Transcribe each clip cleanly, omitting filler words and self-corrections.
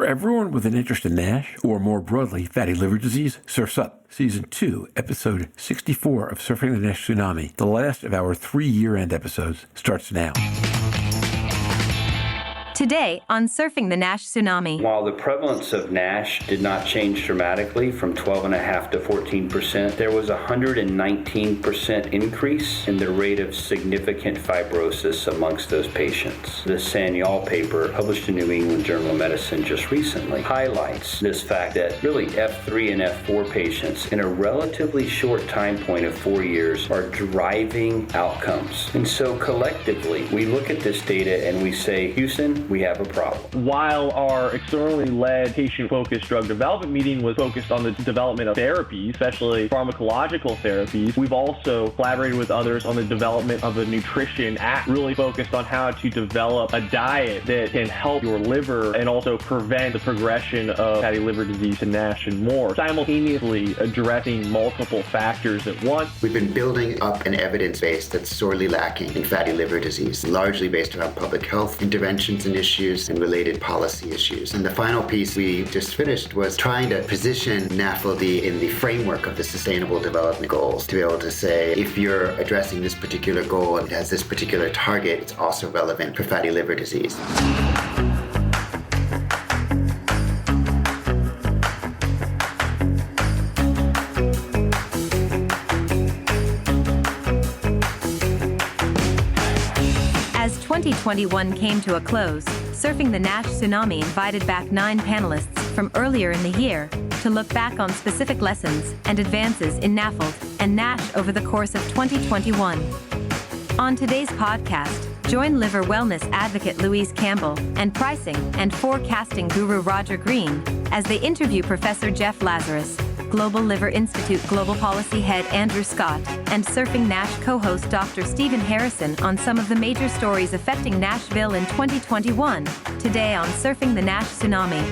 For everyone with an interest in NASH, or more broadly, fatty liver disease, Surf's Up, Season 2, Episode 64 of Surfing the NASH Tsunami, the last of our 3 year-end episodes, starts now. Today on Surfing the NASH Tsunami. While the prevalence of NASH did not change dramatically from 12.5% to 14%, there was a 119% increase in the rate of significant fibrosis amongst those patients. The Sanyal paper, published in New England Journal of Medicine just recently, highlights this fact that really F3 and F4 patients in a relatively short time point of 4 years are driving outcomes. And so collectively, we look at this data and we say, Houston, we have a problem. While our externally led patient-focused drug development meeting was focused on the development of therapies, especially pharmacological therapies, we've also collaborated with others on the development of a nutrition app, really focused on how to develop a diet that can help your liver and also prevent the progression of fatty liver disease and NASH and more, simultaneously addressing multiple factors at once. We've been building up an evidence base that's sorely lacking in fatty liver disease, largely based around public health interventions and issues and related policy issues. And the final piece we just finished was trying to position NAFLD in the framework of the Sustainable Development Goals, to be able to say, if you're addressing this particular goal and it has this particular target, it's also relevant for fatty liver disease. As 2021 came to a close, Surfing the NASH Tsunami invited back 9 panelists from earlier in the year to look back on specific lessons and advances in NAFLD and NASH over the course of 2021. On today's podcast, join liver wellness advocate Louise Campbell and pricing and forecasting guru Roger Green as they interview Professor Jeff Lazarus, Global Liver Institute Global Policy Head Andrew Scott, and Surfing NASH co-host Dr. Stephen Harrison on some of the major stories affecting Nashville in 2021, today on Surfing the NASH Tsunami.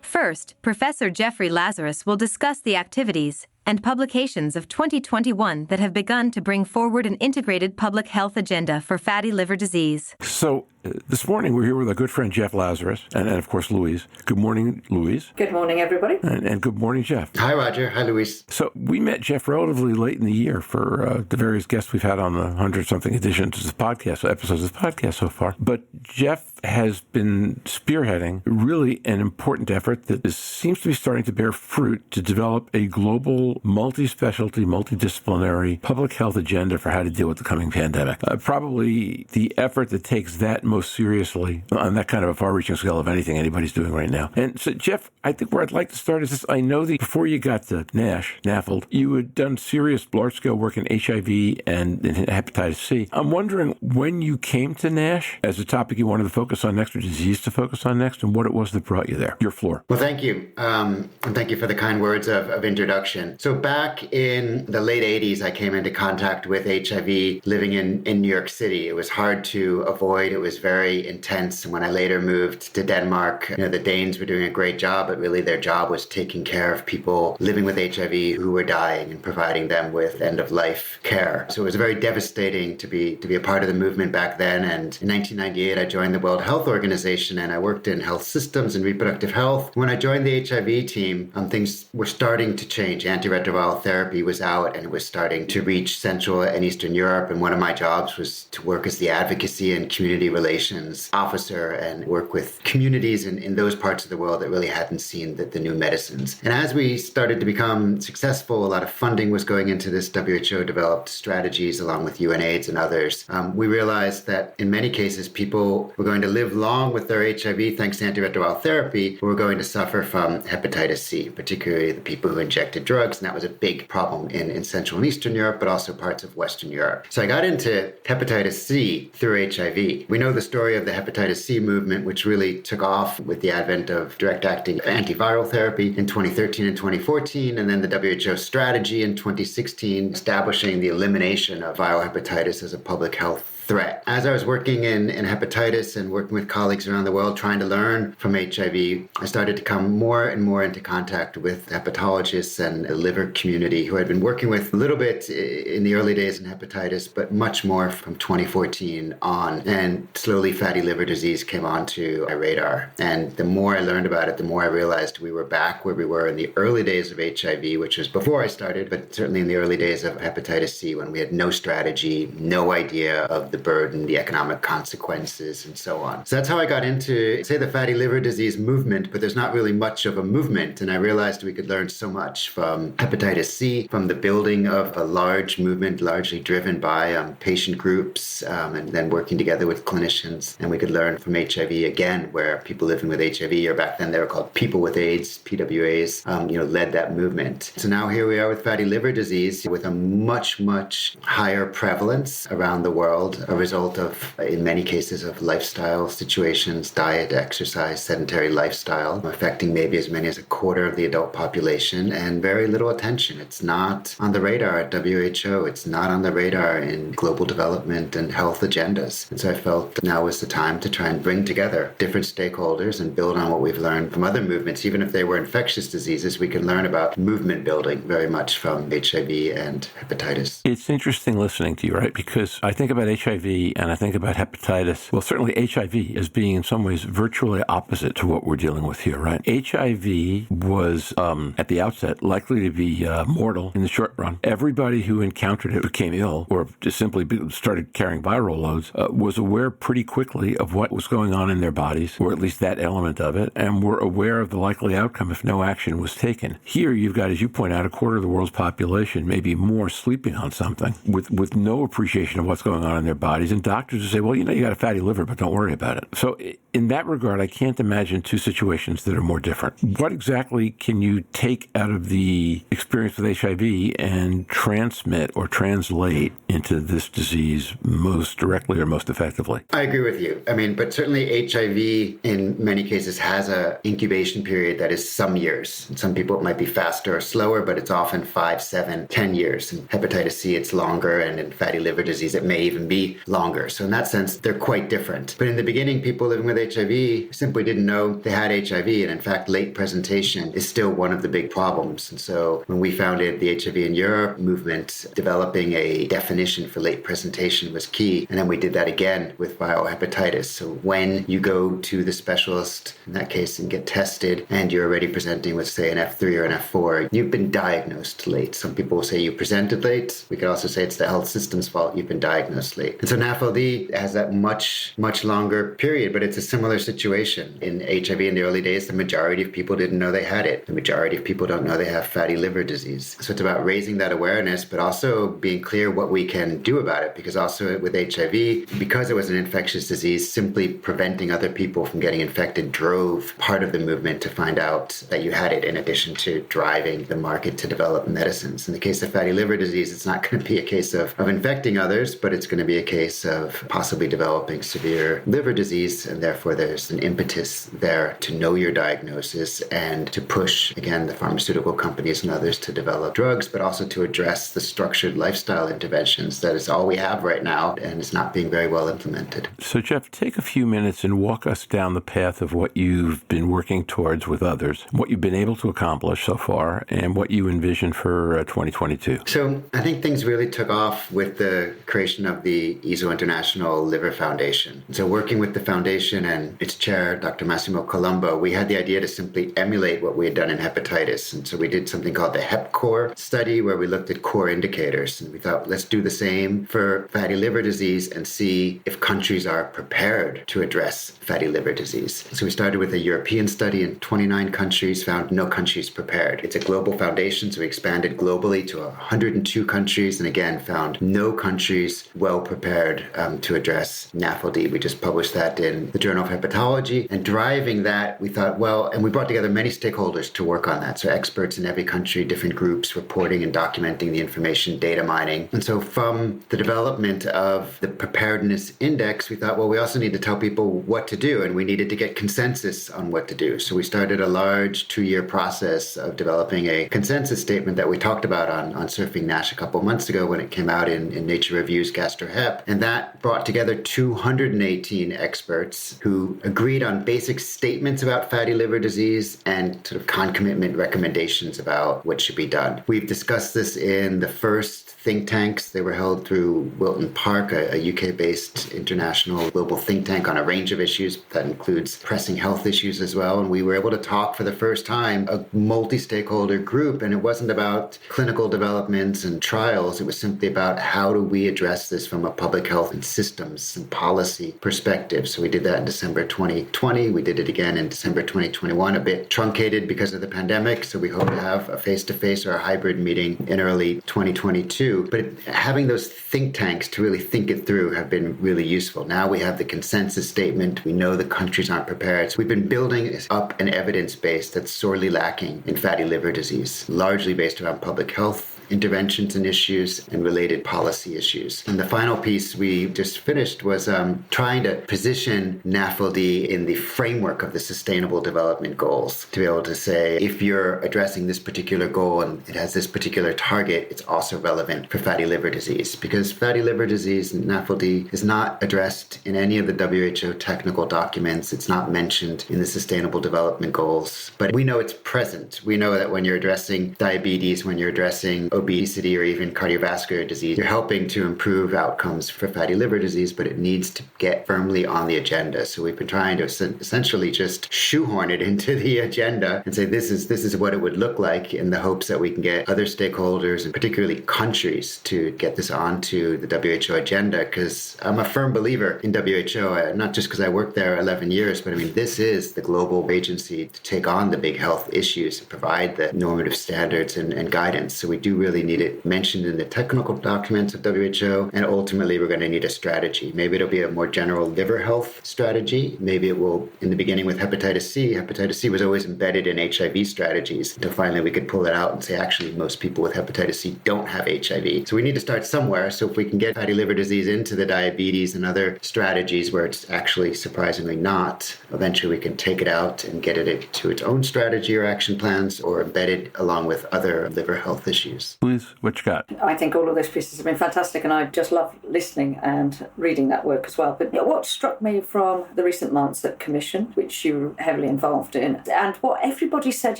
First, Professor Jeffrey Lazarus will discuss the activities and publications of 2021 that have begun to bring forward an integrated public health agenda for fatty liver disease. So, this morning we're here with our good friend Jeff Lazarus and of course Louise. Good morning, Louise. Good morning, everybody. And good morning, Jeff. Hi, Roger. Hi, Louise. So we met Jeff relatively late in the year for the various guests we've had on the 100-something editions of the podcast, episodes of the podcast so far. But Jeff has been spearheading really an important effort that seems to be starting to bear fruit to develop a global, multi-specialty, multidisciplinary public health agenda for how to deal with the coming pandemic. Probably the effort that takes that most seriously on that kind of a far-reaching scale of anything anybody's doing right now. And so, Jeff, I think where I'd like to start is this. I know that before you got to NASH, NAFLD, you had done serious large-scale work in HIV and in hepatitis C. I'm wondering when you came to NASH as a topic you wanted to focus on next, or disease to focus on next, and what it was that brought you there. Your floor. Well, thank you. And thank you for the kind words of introduction. So back in the late 80s, I came into contact with HIV living in New York City. It was hard to avoid. It was very intense. And when I later moved to Denmark, the Danes were doing a great job, but really their job was taking care of people living with HIV who were dying and providing them with end-of-life care. So it was very devastating to be a part of the movement back then. And in 1998, I joined the World Health Organization, and I worked in health systems and reproductive health. When I joined the HIV team, things were starting to change. Antiretroviral therapy was out, and it was starting to reach Central and Eastern Europe. And one of my jobs was to work as the advocacy and community relations officer and work with communities in those parts of the world that really hadn't seen the new medicines. And as we started to become successful, a lot of funding was going into this. WHO developed strategies along with UNAIDS and others. We realized that in many cases, people were going to live long with their HIV thanks to antiretroviral therapy, who were going to suffer from hepatitis C, particularly the people who injected drugs. And that was a big problem in Central and Eastern Europe, but also parts of Western Europe. So I got into hepatitis C through HIV. We know the story of the hepatitis C movement, which really took off with the advent of direct-acting antiviral therapy in 2013 and 2014, and then the WHO strategy in 2016, establishing the elimination of viral hepatitis as a public health threat. As I was working in hepatitis and working with colleagues around the world trying to learn from HIV, I started to come more and more into contact with hepatologists and the liver community who I'd been working with a little bit in the early days in hepatitis, but much more from 2014 on. And slowly fatty liver disease came onto my radar. And the more I learned about it, the more I realized we were back where we were in the early days of HIV, which was before I started, but certainly in the early days of hepatitis C, when we had no strategy, no idea of the burden, the economic consequences, and so on. So that's how I got into, say, the fatty liver disease movement, but there's not really much of a movement. And I realized we could learn so much from hepatitis C, from the building of a large movement, largely driven by patient groups, and then working together with clinicians. And we could learn from HIV again, where people living with HIV, or back then they were called people with AIDS, PWAs, led that movement. So now here we are with fatty liver disease with a much, much higher prevalence around the world, a result of, in many cases, of lifestyle situations, diet, exercise, sedentary lifestyle, affecting maybe as many as a quarter of the adult population, and very little attention. It's not on the radar at WHO. It's not on the radar in global development and health agendas. And so I felt now was the time to try and bring together different stakeholders and build on what we've learned from other movements. Even if they were infectious diseases, we can learn about movement building very much from HIV and hepatitis. It's interesting listening to you, right? Because I think about HIV and I think about hepatitis. Well, certainly HIV as being in some ways virtually opposite to what we're dealing with here, right? HIV was, at the outset, likely to be mortal in the short run. Everybody who encountered it became ill or just simply started carrying viral loads was aware pretty quickly of what was going on in their bodies, or at least that element of it, and were aware of the likely outcome if no action was taken. Here you've got, as you point out, a quarter of the world's population, maybe more, sleeping on something with no appreciation of what's going on in their bodies, and doctors who say, well, you got a fatty liver, but don't worry about it. So in that regard, I can't imagine two situations that are more different. What exactly can you take out of the experience with HIV and transmit or translate into this disease most directly or most effectively? I agree with you. But certainly HIV in many cases has an incubation period that is some years. In some people it might be faster or slower, but it's often 5, 7, 10 years. In hepatitis C, it's longer, and in fatty liver disease, it may even be longer. So in that sense, they're quite different. But in the beginning, people living with HIV simply didn't know they had HIV. And in fact, late presentation is still one of the big problems. And so when we founded the HIV in Europe movement, developing a definition for late presentation was key. And then we did that again with viral hepatitis. So when you go to the specialist, in that case, and get tested, and you're already presenting with, say, an F3 or an F4, you've been diagnosed late. Some people will say you presented late. We could also say it's the health system's fault you've been diagnosed late. And so NAFLD has that much, much longer period, but it's a similar situation. In HIV in the early days, the majority of people didn't know they had it. The majority of people don't know they have fatty liver disease. So it's about raising that awareness, but also being clear what we can do about it. Because also with HIV, because it was an infectious disease, simply preventing other people from getting infected drove part of the movement to find out that you had it, in addition to driving the market to develop medicines. In the case of fatty liver disease, it's not going to be a case of infecting others, but it's going to be a case of possibly developing severe liver disease. And therefore, there's an impetus there to know your diagnosis and to push, again, the pharmaceutical companies and others to develop drugs, but also to address the structured lifestyle interventions that is all we have right now, and it's not being very well implemented. So, Jeff, take a few minutes and walk us down the path of what you've been working towards with others, what you've been able to accomplish so far, and what you envision for 2022. So I think things really took off with the creation of the EASL International Liver Foundation. So working with the foundation and its chair, Dr. Massimo Colombo, we had the idea to simply emulate what we had done in hepatitis. And so we did something called the HepCore study, where we looked at core indicators. And we thought, let's do the same for fatty liver disease and see if countries are prepared to address fatty liver disease. So we started with a European study in 29 countries, found no countries prepared. It's a global foundation, so we expanded globally to 102 countries, and again, found no countries well prepared to address NAFLD. We just published that in the Journal of Hepatology, and driving that, we thought, and we brought together many stakeholders to work on that. So experts in every country, different groups, reporting and documenting the information, data mining. And so from the development of the preparedness index, we thought, we also need to tell people what to do, and we needed to get consensus on what to do. So we started a large 2-year process of developing a consensus statement that we talked about on Surfing NASH a couple months ago when it came out in Nature Review's GastroHep, data. And that brought together 218 experts who agreed on basic statements about fatty liver disease and sort of concomitant recommendations about what should be done. We've discussed this in the first think tanks. They were held through Wilton Park, a UK-based international global think tank on a range of issues that includes pressing health issues as well. And we were able to talk for the first time, a multi-stakeholder group, and it wasn't about clinical developments and trials. It was simply about how do we address this from a public health and systems and policy perspective. So we did that in December 2020. We did it again in December 2021, a bit truncated because of the pandemic. So we hope to have a face-to-face or a hybrid meeting in early 2022. But having those think tanks to really think it through have been really useful. Now we have the consensus statement. We know the countries aren't prepared. So we've been building up an evidence base that's sorely lacking in fatty liver disease, largely based around public health interventions and issues and related policy issues. And the final piece we just finished was trying to position NAFLD in the framework of the Sustainable Development Goals, to be able to say, if you're addressing this particular goal and it has this particular target, it's also relevant for fatty liver disease, because fatty liver disease and NAFLD is not addressed in any of the WHO technical documents. It's not mentioned in the Sustainable Development Goals, but we know it's present. We know that when you're addressing diabetes, when you're addressing obesity or even cardiovascular disease, you're helping to improve outcomes for fatty liver disease, but it needs to get firmly on the agenda. So we've been trying to essentially just shoehorn it into the agenda and say this is what it would look like, in the hopes that we can get other stakeholders and particularly countries to get this onto the WHO agenda, because I'm a firm believer in WHO, not just because I worked there 11 years, but I mean, this is the global agency to take on the big health issues and provide the normative standards and guidance. So we do really need it mentioned in the technical documents of WHO, and ultimately we're going to need a strategy. Maybe it'll be a more general liver health strategy. Maybe it will, in the beginning with hepatitis C. Hepatitis C was always embedded in HIV strategies until finally we could pull it out and say, actually, most people with hepatitis C don't have HIV. So we need to start somewhere. So if we can get fatty liver disease into the diabetes and other strategies where it's actually surprisingly not, eventually we can take it out and get it to its own strategy or action plans, or embed it along with other liver health issues. Louise, what you got? I think all of those pieces have been fantastic, and I just love listening and reading that work as well. But what struck me from the recent Lancet Commission, which you were heavily involved in, and what everybody said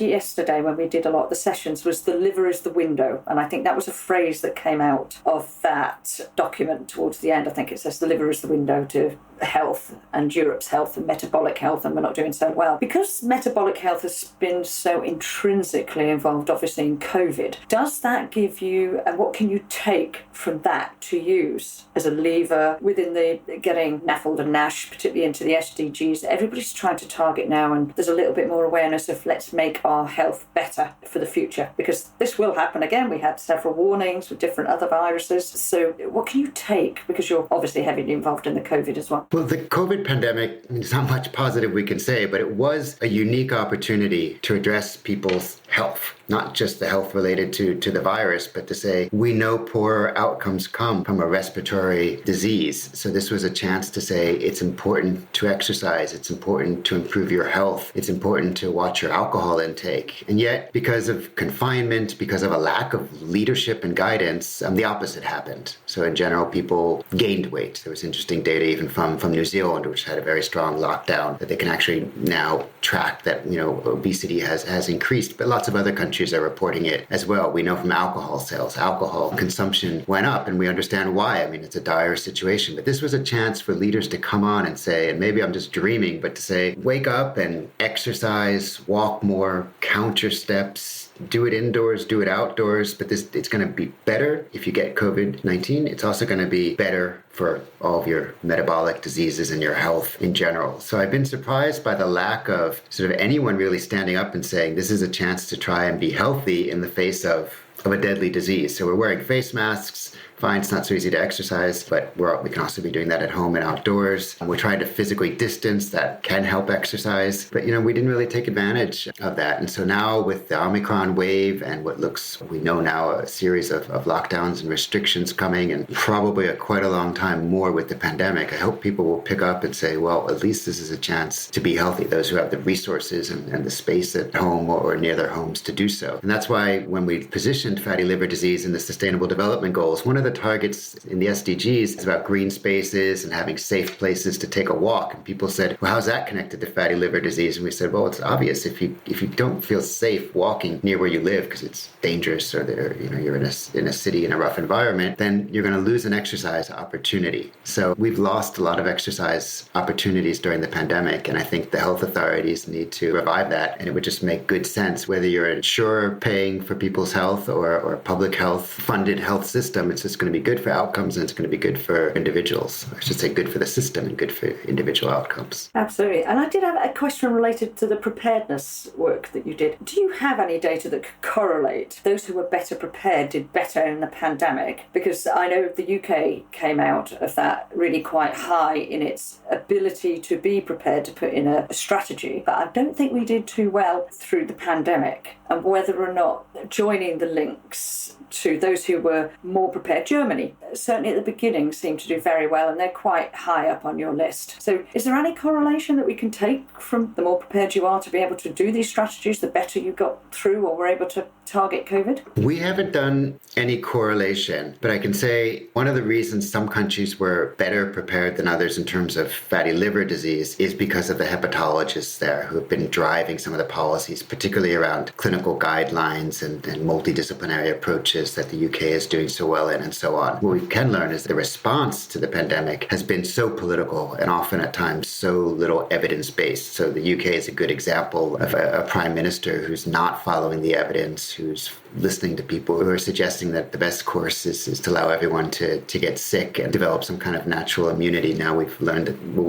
yesterday when we did a lot of the sessions, was the liver is the window. And I think that was a phrase that came out of that document towards the end. I think it says the liver is the window to health and Europe's health and metabolic health, and we're not doing so well. Because metabolic health has been so intrinsically involved, obviously, in COVID, does that give you, and what can you take from that to use as a lever within the getting NAFLD and NASH, particularly into the SDGs? Everybody's trying to target now, and there's a little bit more awareness of let's make our health better for the future, because this will happen again. We had several warnings with different other viruses. So what can you take, because you're obviously heavily involved in the COVID as well? Well, the COVID pandemic, there's not much positive we can say, but it was a unique opportunity to address people's health, not just the health related to the virus, but to say, we know poorer outcomes come from a respiratory disease. So this was a chance to say, it's important to exercise, it's important to improve your health, it's important to watch your alcohol intake. And yet, because of confinement, because of a lack of leadership and guidance, the opposite happened. So in general, people gained weight. There was interesting data even from New Zealand, which had a very strong lockdown, that they can actually now track that, obesity has increased, but lots of other countries are reporting it as well. We know from alcohol sales, alcohol consumption went up, and we understand why. I mean, it's a dire situation, but this was a chance for leaders to come on and say, and maybe I'm just dreaming, but to say, wake up and exercise, walk more, count your steps, do it indoors, do it outdoors, but it's going to be better if you get COVID-19. It's also going to be better for all of your metabolic diseases and your health in general. So I've been surprised by the lack of sort of anyone really standing up and saying, this is a chance to try and be healthy in the face of a deadly disease. So we're wearing face masks. Fine, it's not so easy to exercise, but we can also be doing that at home and outdoors. And we're trying to physically distance. That can help exercise. But, we didn't really take advantage of that. And so now with the Omicron wave and we know now a series of lockdowns and restrictions coming, and probably quite a long time more with the pandemic, I hope people will pick up and say, well, at least this is a chance to be healthy, those who have the resources and the space at home or near their homes to do so. And that's why when we position mentioned fatty liver disease in the Sustainable Development Goals. One of the targets in the SDGs is about green spaces and having safe places to take a walk. And people said, well, how's that connected to fatty liver disease? And we said, well, it's obvious. If you don't feel safe walking near where you live because it's dangerous or you're in a city in a rough environment, then you're going to lose an exercise opportunity. So we've lost a lot of exercise opportunities during the pandemic, and I think the health authorities need to revive that, and it would just make good sense. Whether you're an insurer paying for people's health or a public health funded health system, it's just going to be good for outcomes, and it's going to be good for individuals. I should say good for the system and good for individual outcomes. Absolutely. And I did have a question related to the preparedness work that you did. Do you have any data that could correlate those who were better prepared did better in the pandemic? Because I know the UK came out of that really quite high in its ability to be prepared to put in a strategy, but I don't think we did too well through the pandemic. And whether or not joining the links to those who were more prepared, Germany certainly at the beginning seemed to do very well, and they're quite high up on your list. So is there any correlation that we can take from the more prepared you are to be able to do these strategies, the better you got through or were able to target COVID? We haven't done any correlation, but I can say one of the reasons some countries were better prepared than others in terms of fatty liver disease is because of the hepatologists there who have been driving some of the policies, particularly around clinical guidelines and multidisciplinary approaches that the UK is doing so well in and so on. What we can learn is the response to the pandemic has been so political and often at times so little evidence-based. So the UK is a good example of a prime minister who's not following the evidence, who's listening to people who are suggesting that the best course is to allow everyone to get sick and develop some kind of natural immunity. Now we've learned that what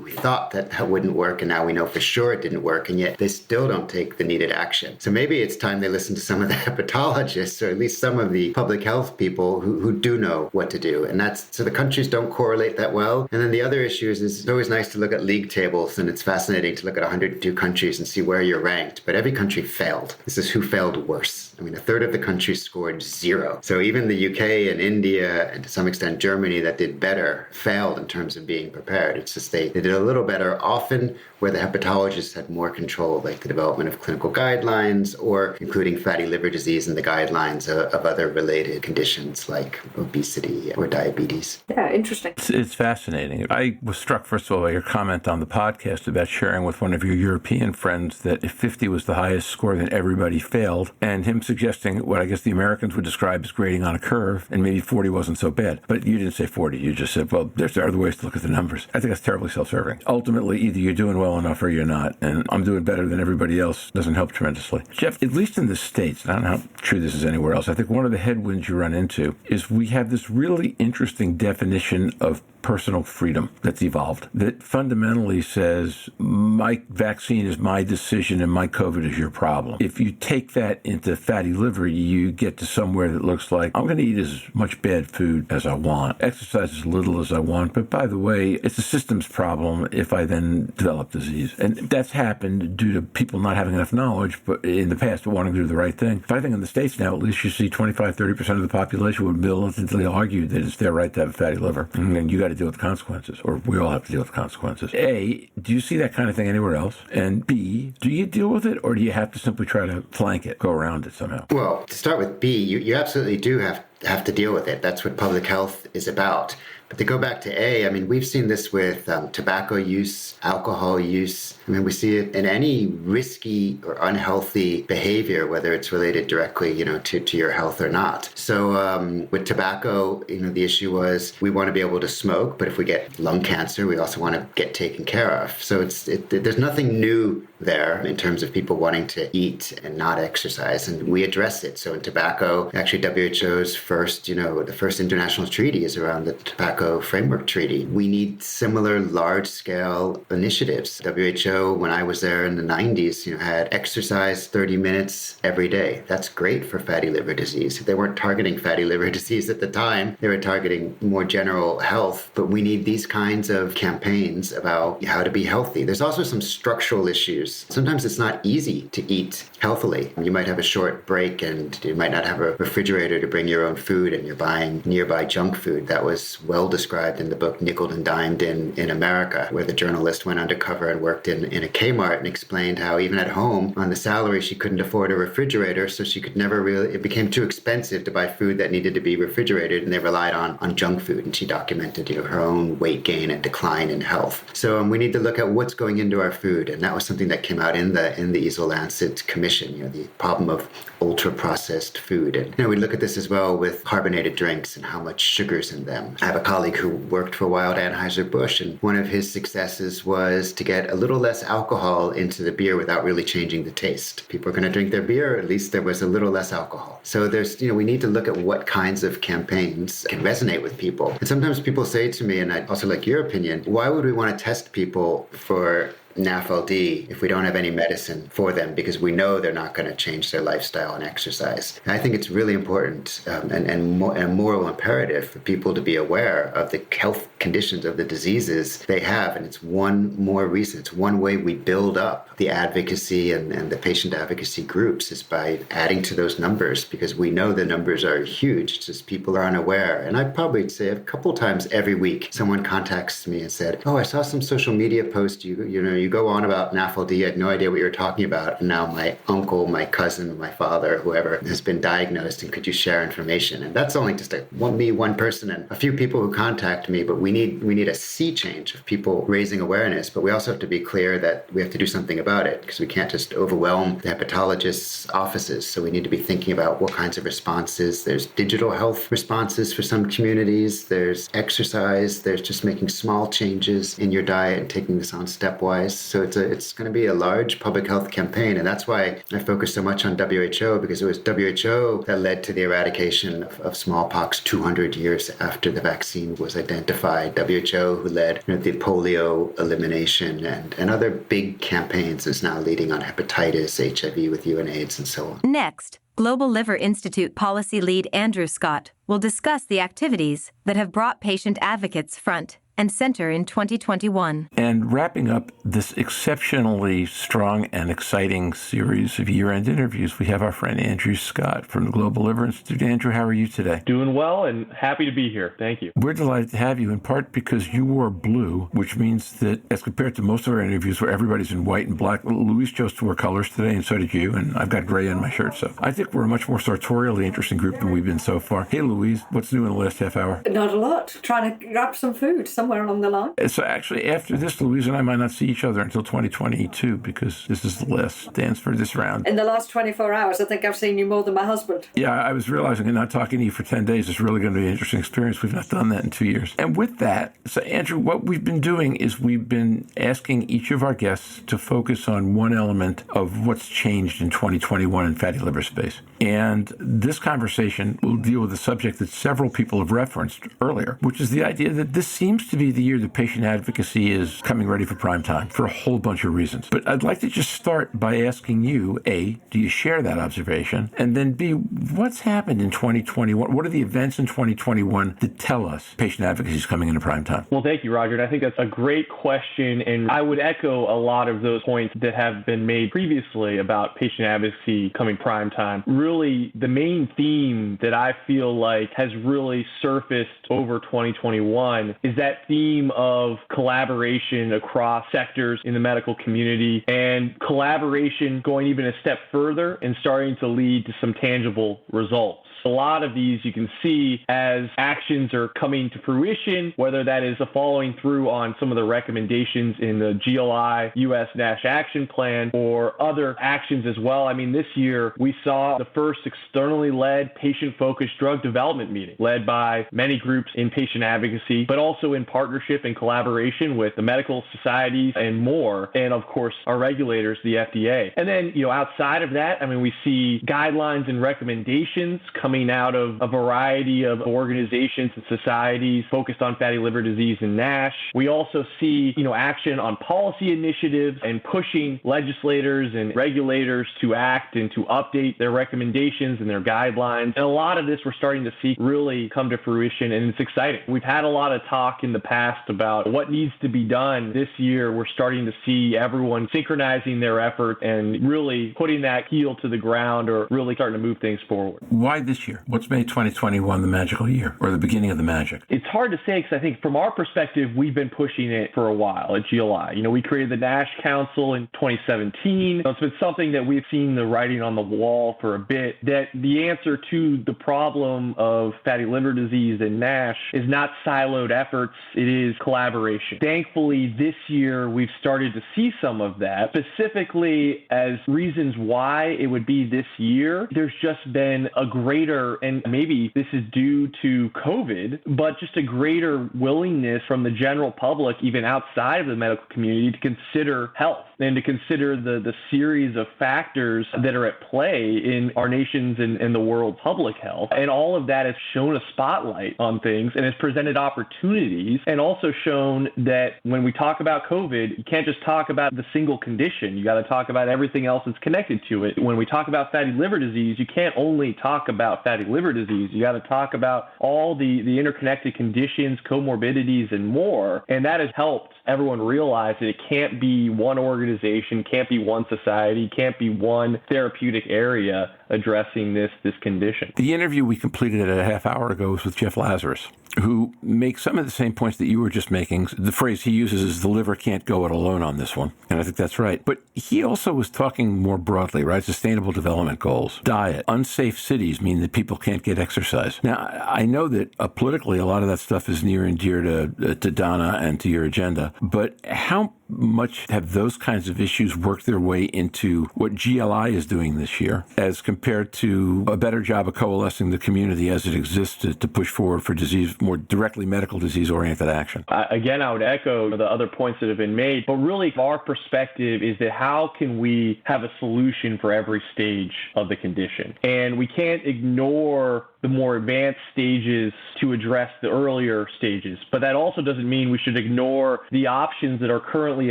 we thought that wouldn't work, and now we know for sure it didn't work, and yet they still don't take the needed action. So maybe it's time they listen to some of the hepatologists, or at least some of the public health people who do know what to do. And so the countries don't correlate that well. And then the other issue is it's always nice to look at league tables, and it's fascinating to look at 102 countries and see where you're ranked. But every country failed. This is who failed worse. I mean, a third of the countries scored 0. So even the UK and India, and to some extent Germany, that did better, failed in terms of being prepared. It's just they did a little better, often where the hepatologists had more control, like the development of clinical guidelines or including fatty liver disease in the guidelines of other related conditions like obesity or diabetes. Yeah, interesting. It's fascinating. I was struck, first of all, by your comment on the podcast about sharing with one of your European friends that if 50 was the highest score, then everybody failed, and him suggesting what I guess the Americans would describe as grading on a curve, and maybe 40 wasn't so bad. But you didn't say 40. You just said, well, there's other ways to look at the numbers. I think that's terribly self-serving. Ultimately, either you're doing well enough or you're not, and I'm doing better than everybody else doesn't help tremendously. Jeff, at least in the States, and I don't know how true this is anywhere else, I think one of the headwinds you run into is we have this really interesting definition of personal freedom that's evolved that fundamentally says my vaccine is my decision and my COVID is your problem. If you take that into fatty liver, you get to somewhere that looks like I'm going to eat as much bad food as I want, exercise as little as I want, but by the way, it's a systems problem if I then develop disease. And that's happened due to people not having enough knowledge but in the past, but wanting to do the right thing. But I think in the States now, at least you see 25-30% of the population would militantly argue that it's their right to have a fatty liver. And you got to deal with the consequences, or we all have to deal with the consequences. A, do you see that kind of thing anywhere else? And B, do you deal with it, or do you have to simply try to flank it, go around it somehow? Well, to start with B, you absolutely do have to deal with it. That's what public health is about. But to go back to A, I mean, we've seen this with tobacco use, alcohol use. I mean, we see it in any risky or unhealthy behavior, whether it's related directly, to your health or not. So with tobacco, the issue was we want to be able to smoke, but if we get lung cancer, we also want to get taken care of. So there's nothing new there in terms of people wanting to eat and not exercise, and we address it. So in tobacco, actually WHO's first, the first international treaty is around the Tobacco Framework Treaty. We need similar large-scale initiatives. WHO, when I was there in the 90s, had exercise 30 minutes every day. That's great for fatty liver disease. They weren't targeting fatty liver disease at the time. They were targeting more general health, but we need these kinds of campaigns about how to be healthy. There's also some structural issues. Sometimes it's not easy to eat healthily. You might have a short break and you might not have a refrigerator to bring your own food and you're buying nearby junk food. That was well described in the book Nickeled and Dimed in America, where the journalist went undercover and worked in a Kmart and explained how even at home on the salary she couldn't afford a refrigerator, so she could never really, it became too expensive to buy food that needed to be refrigerated, and they relied on junk food. And she documented her own weight gain and decline in health. So we need to look at what's going into our food, and that was something that came out in the EASL Lancet Commission, the problem of ultra-processed food. And we look at this as well with carbonated drinks and how much sugar's in them. I have a colleague who worked for a while at Anheuser-Busch, and one of his successes was to get a little less alcohol into the beer without really changing the taste. People are going to drink their beer, at least there was a little less alcohol. So there's, we need to look at what kinds of campaigns can resonate with people. And sometimes people say to me, and I'd also like your opinion, why would we want to test people for NAFLD if we don't have any medicine for them, because we know they're not going to change their lifestyle and exercise? And I think it's really important and a moral imperative for people to be aware of the health conditions of the diseases they have. And it's one more reason, it's one way we build up the advocacy and the patient advocacy groups is by adding to those numbers, because we know the numbers are huge. It's just people are unaware. And I probably say a couple times every week, someone contacts me and said, oh, I saw some social media post, you go on about NAFLD, I had no idea what you were talking about, and now my uncle, my cousin, my father, whoever has been diagnosed, and could you share information? And that's only just one person and a few people who contact me, but we need a sea change of people raising awareness. But we also have to be clear that we have to do something about it, because we can't just overwhelm the hepatologists' offices. So we need to be thinking about what kinds of responses. There's digital health responses for some communities, there's exercise, there's just making small changes in your diet and taking this on stepwise. So it's going to be a large public health campaign. And that's why I focus so much on WHO, because it was WHO that led to the eradication of smallpox 200 years after the vaccine was identified. WHO who led the polio elimination and other big campaigns is now leading on hepatitis, HIV with UNAIDS, and so on. Next, Global Liver Institute policy lead Andrew Scott will discuss the activities that have brought patient advocates front and center in 2021. And wrapping up this exceptionally strong and exciting series of year-end interviews, we have our friend Andrew Scott from the Global Liver Institute. Andrew, how are you today? Doing well and happy to be here. Thank you. We're delighted to have you, in part because you wore blue, which means that as compared to most of our interviews where everybody's in white and black, Louise chose to wear colors today, and so did you, and I've got gray on my shirt. So I think we're a much more sartorially interesting group than we've been so far. Hey, Louise, what's new in the last half hour? Not a lot. Trying to grab some food somewhere along the line. So actually, after this, Louise and I might not see each other until 2022, because this is the last dance for this round. In the last 24 hours, I think I've seen you more than my husband. Yeah, I was realizing that not talking to you for 10 days is really going to be an interesting experience. We've not done that in 2 years. And with that, so Andrew, what we've been doing is we've been asking each of our guests to focus on one element of what's changed in 2021 in fatty liver space. And this conversation will deal with a subject that several people have referenced earlier, which is the idea that this seems to be the year that patient advocacy is coming ready for prime time for a whole bunch of reasons. But I'd like to just start by asking you, A, do you share that observation? And then B, what's happened in 2021? What are the events in 2021 that tell us patient advocacy is coming into prime time? Well, thank you, Roger. And I think that's a great question. And I would echo a lot of those points that have been made previously about patient advocacy coming prime time. Really, the main theme that I feel like has really surfaced over 2021 is that theme of collaboration across sectors in the medical community, and collaboration going even a step further and starting to lead to some tangible results. A lot of these you can see as actions are coming to fruition, whether that is a following through on some of the recommendations in the GLI US NASH Action Plan or other actions as well. I mean, this year we saw the first externally led patient-focused drug development meeting led by many groups in patient advocacy, but also in partnership and collaboration with the medical societies and more, and of course our regulators, the FDA. And then, outside of that, I mean, we see guidelines and recommendations coming out of a variety of organizations and societies focused on fatty liver disease and NASH. We also see, action on policy initiatives and pushing legislators and regulators to act and to update their recommendations and their guidelines. And a lot of this we're starting to see really come to fruition, and it's exciting. We've had a lot of talk in the past about what needs to be done. This year, we're starting to see everyone synchronizing their effort and really putting that heel to the ground or really starting to move things forward. Why this this year? What's made 2021 the magical year, or the beginning of the magic? It's hard to say because I think from our perspective, we've been pushing it for a while at GLI. You know, we created the NASH Council in 2017. It's been something that we've seen the writing on the wall for a bit, that the answer to the problem of fatty liver disease and NASH is not siloed efforts, it is collaboration. Thankfully, this year, we've started to see some of that. Specifically, as reasons why it would be this year, there's just been a greater, and maybe this is due to COVID, but just a greater willingness from the general public, even outside of the medical community, to consider health and to consider the series of factors that are at play in our nation's and the world's public health. And all of that has shown a spotlight on things and has presented opportunities, and also shown that when we talk about COVID, you can't just talk about the single condition. You got to talk about everything else that's connected to it. When we talk about fatty liver disease, you can't only talk about fatty liver disease. You got to talk about all the interconnected conditions, comorbidities, and more. And that has helped everyone realize that it can't be one organization, can't be one society, can't be one therapeutic area addressing this condition. The interview we completed a half hour ago was with Jeff Lazarus, who makes some of the same points that you were just making. The phrase he uses is the liver can't go it alone on this one. And I think that's right. But he also was talking more broadly, right? Sustainable development goals, diet, unsafe cities mean that people can't get exercise. Now, I know that politically a lot of that stuff is near and dear to Donna and to your agenda. But how much have those kinds of issues worked their way into what GLI is doing this year as compared to a better job of coalescing the community as it exists to push forward for disease, more directly medical disease-oriented action? Again, I would echo the other points that have been made, but really our perspective is that how can we have a solution for every stage of the condition? And we can't ignore the more advanced stages to address the earlier stages. But that also doesn't mean we should ignore the options that are currently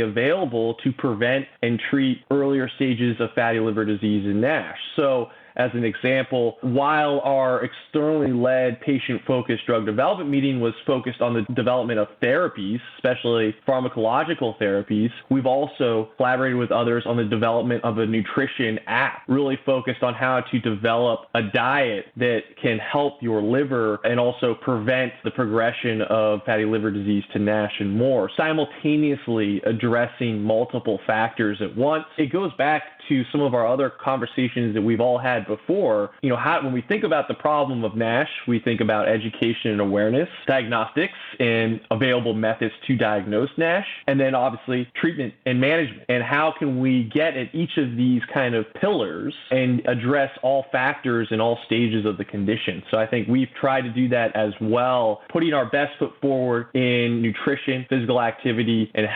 available to prevent and treat earlier stages of fatty liver disease and NASH. So, as an example, while our externally led patient-focused drug development meeting was focused on the development of therapies, especially pharmacological therapies, we've also collaborated with others on the development of a nutrition app, really focused on how to develop a diet that can help your liver and also prevent the progression of fatty liver disease to NASH and more, simultaneously addressing multiple factors at once. It goes back to some of our other conversations that we've all had before. You know, when we think about the problem of NASH, we think about education and awareness, diagnostics and available methods to diagnose NASH, and then obviously treatment and management. And how can we get at each of these kind of pillars and address all factors in all stages of the condition? So I think we've tried to do that as well, putting our best foot forward in nutrition, physical activity, and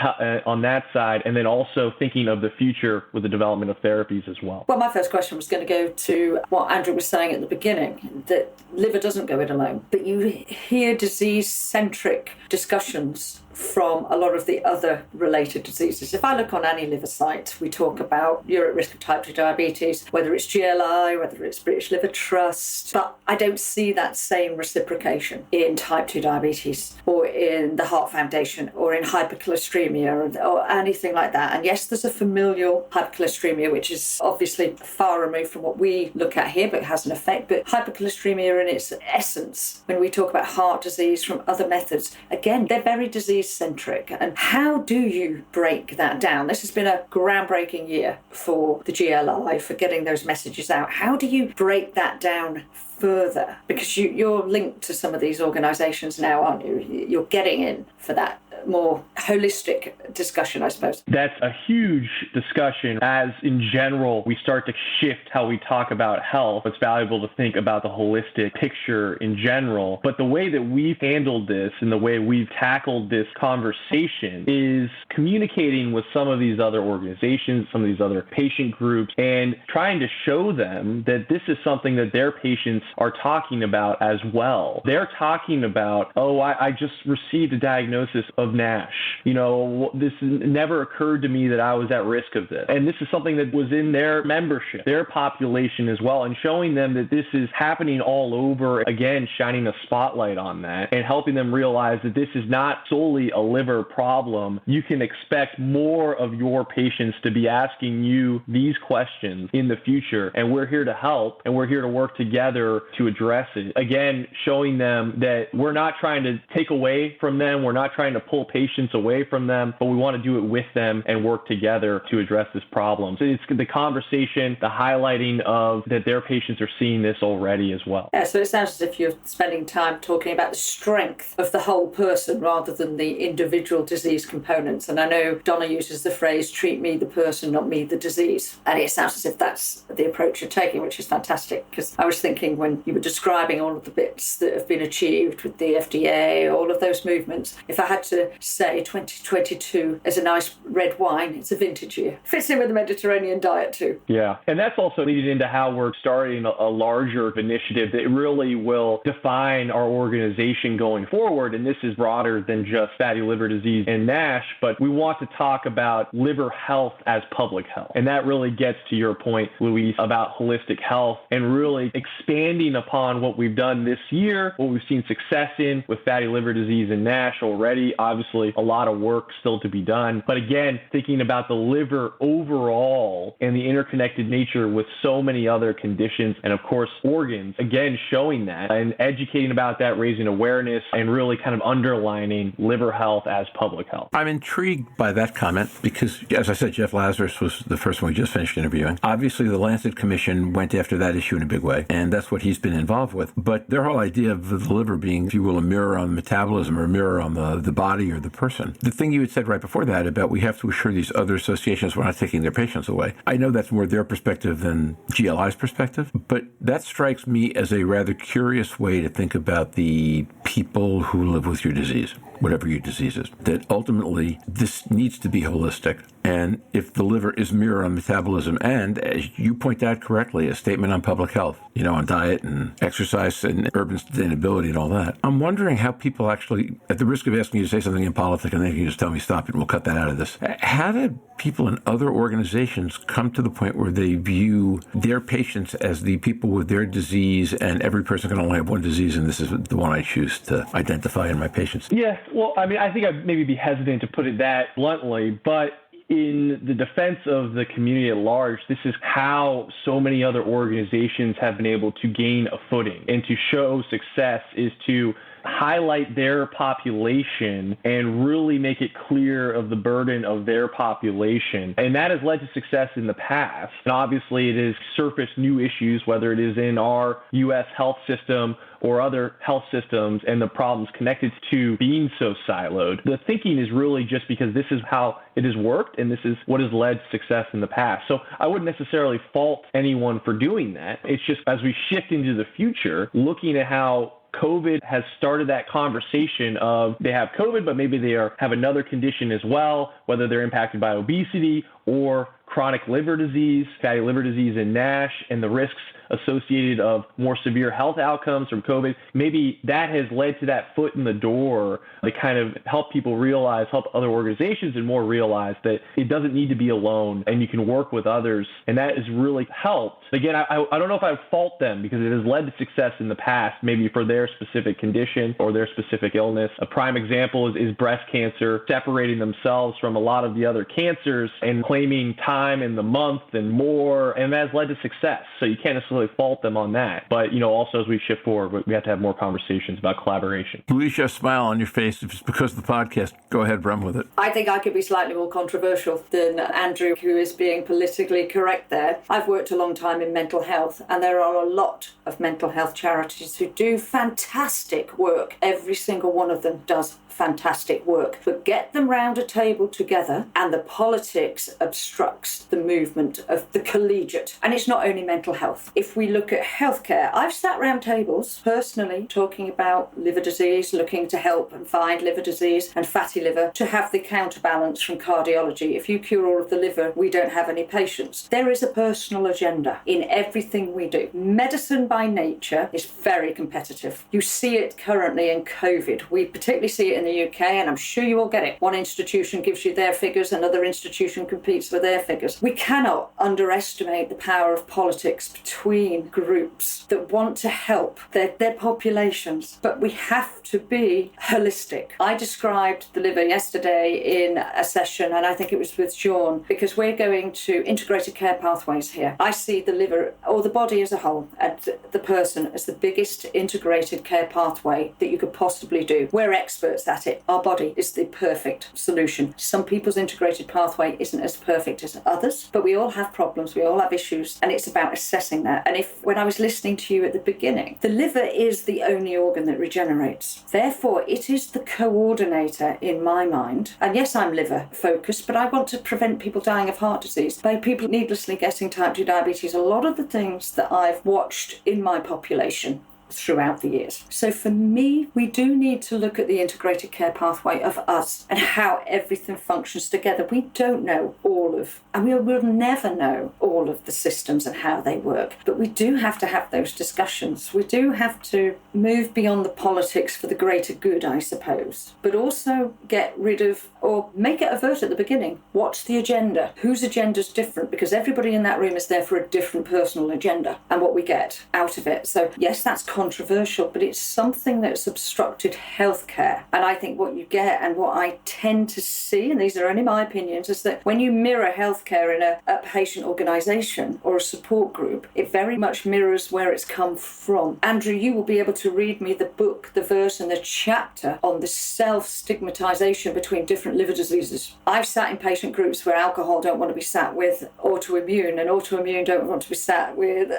on that side, and then also thinking of the future with the development of therapies as well. Well, my first question was going to go to what Andrew was saying at the beginning, that liver doesn't go it alone. But you hear disease-centric discussions from a lot of the other related diseases. If I look on any liver site, we talk about you're at risk of type 2 diabetes, whether it's GLI, whether it's British Liver Trust, but I don't see that same reciprocation in type 2 diabetes or in the Heart Foundation or in hypercholesteremia or anything like that. And yes, there's a familial hypercholesteremia, which is obviously far removed from what we look at here, but has an effect. But hypercholesteremia in its essence, when we talk about heart disease from other methods, again, they're very disease-centric. And how do you break that down? This has been a groundbreaking year for the GLI, for getting those messages out. How do you break that down further? Because you're linked to some of these organisations now, aren't you? You're getting in for that more holistic discussion, I suppose. That's a huge discussion. As in general, we start to shift how we talk about health. It's valuable to think about the holistic picture in general. But the way that we've handled this and the way we've tackled this conversation is communicating with some of these other organizations, some of these other patient groups, and trying to show them that this is something that their patients are talking about as well. They're talking about, I just received a diagnosis of NASH. This never occurred to me that I was at risk of this. And this is something that was in their membership, their population as well, and showing them that this is happening all over, again, shining a spotlight on that and helping them realize that this is not solely a liver problem. You can expect more of your patients to be asking you these questions in the future, and we're here to help, and we're here to work together to address it. Again, showing them that we're not trying to take away from them, we're not trying to pull patients away from them, but we want to do it with them and work together to address this problem. So it's the conversation, the highlighting of that their patients are seeing this already as well. Yeah, so it sounds as if you're spending time talking about the strength of the whole person rather than the individual disease components. And I know Donna uses the phrase, treat me the person, not me the disease. And it sounds as if that's the approach you're taking, which is fantastic, because I was thinking when you were describing all of the bits that have been achieved with the FDA, all of those movements, if I had to say 2022 is a nice red wine, it's a vintage year. Fits in with the Mediterranean diet too. Yeah, and that's also leading into how we're starting a larger initiative that really will define our organization going forward. And this is broader than just fatty liver disease and NASH, but we want to talk about liver health as public health. And that really gets to your point, Louise, about holistic health and really expanding upon what we've done this year, what we've seen success in with fatty liver disease and NASH already. Obviously, a lot of work still to be done. But again, thinking about the liver overall and the interconnected nature with so many other conditions and, of course, organs, again, showing that and educating about that, raising awareness, and really kind of underlining liver health as public health. I'm intrigued by that comment because, as I said, Jeff Lazarus was the first one we just finished interviewing. Obviously, the Lancet Commission went after that issue in a big way, and that's what he's been involved with. But their whole idea of the liver being, if you will, a mirror on metabolism or a mirror on the body or the person. The thing you had said right before that about we have to assure these other associations we're not taking their patients away. I know that's more their perspective than GLI's perspective, but that strikes me as a rather curious way to think about the people who live with your disease, whatever your disease is, that ultimately this needs to be holistic. And if the liver is mirror on metabolism and, as you point out correctly, a statement on public health, on diet and exercise and urban sustainability and all that, I'm wondering how people actually, at the risk of asking you to say something impolitic and then you can just tell me stop it and we'll cut that out of this, how did people in other organizations come to the point where they view their patients as the people with their disease and every person can only have one disease and this is the one I choose to identify in my patients? Yeah, well, I mean, I think I'd maybe be hesitant to put it that bluntly, but in the defense of the community at large, this is how so many other organizations have been able to gain a footing and to show success, is to highlight their population and really make it clear of the burden of their population. And that has led to success in the past. And obviously it has surfaced new issues, whether it is in our U.S. health system or other health systems and the problems connected to being so siloed. The thinking is really just because this is how it has worked and this is what has led to success in the past. So I wouldn't necessarily fault anyone for doing that. It's just as we shift into the future, looking at how COVID has started that conversation of they have COVID, but maybe they have another condition as well, whether they're impacted by obesity or chronic liver disease, fatty liver disease, and NASH, and the risks associated of more severe health outcomes from COVID. Maybe that has led to that foot in the door to kind of help people realize, help other organizations and more realize that it doesn't need to be alone and you can work with others. And that has really helped. Again, I don't know if I would fault them because it has led to success in the past, maybe for their specific condition or their specific illness. A prime example is breast cancer, separating themselves from a lot of the other cancers and claiming time in the month and more, and that has led to success. So you can't necessarily fault them on that. But, also, as we shift forward, we have to have more conversations about collaboration. Louise, you smile on your face. If it's because of the podcast, go ahead, run with it. I think I could be slightly more controversial than Andrew, who is being politically correct there. I've worked a long time in mental health, and there are a lot of mental health charities who do fantastic work. Every single one of them does fantastic work. But get them round a table together and the politics obstructs. supports the movement of the collegiate. And it's not only mental health. If we look at healthcare, I've sat round tables personally talking about liver disease, looking to help and find liver disease and fatty liver to have the counterbalance from cardiology. If you cure all of the liver, we don't have any patients. There is a personal agenda in everything we do. Medicine by nature is very competitive. You see it currently in COVID. We particularly see it in the UK, and I'm sure you all get it. One institution gives you their figures, another institution competes for their figures. We cannot underestimate the power of politics between groups that want to help their populations, but we have to be holistic. I described the liver yesterday in a session, and I think it was with Sean, because we're going to integrated care pathways here. I see the liver, or the body as a whole, and the person as the biggest integrated care pathway that you could possibly do. We're experts at it. Our body is the perfect solution. Some people's integrated pathway isn't as perfect as others, but we all have problems, we all have issues, and it's about assessing that. And when I was listening to you at the beginning, the liver is the only organ that regenerates. Therefore, it is the coordinator in my mind. And yes, I'm liver focused, but I want to prevent people dying of heart disease, by people needlessly getting type 2 diabetes. A lot of the things that I've watched in my population throughout the years. So for me, we do need to look at the integrated care pathway of us and how everything functions together. We don't know all of, and we will never know all of the systems and how they work, but we do have to have those discussions. We do have to move beyond the politics for the greater good, I suppose, but also get rid of, or make it overt at the beginning. What's the agenda? Whose agenda is different? Because everybody in that room is there for a different personal agenda and what we get out of it. So yes, that's controversial, but it's something that's obstructed healthcare. And I think what you get, and what I tend to see, and these are only my opinions, is that when you mirror healthcare in a patient organisation or a support group, it very much mirrors where it's come from. Andrew, you will be able to read me the book, the verse and the chapter on the self-stigmatisation between different liver diseases. I've sat in patient groups where alcohol don't want to be sat with autoimmune, and autoimmune don't want to be sat with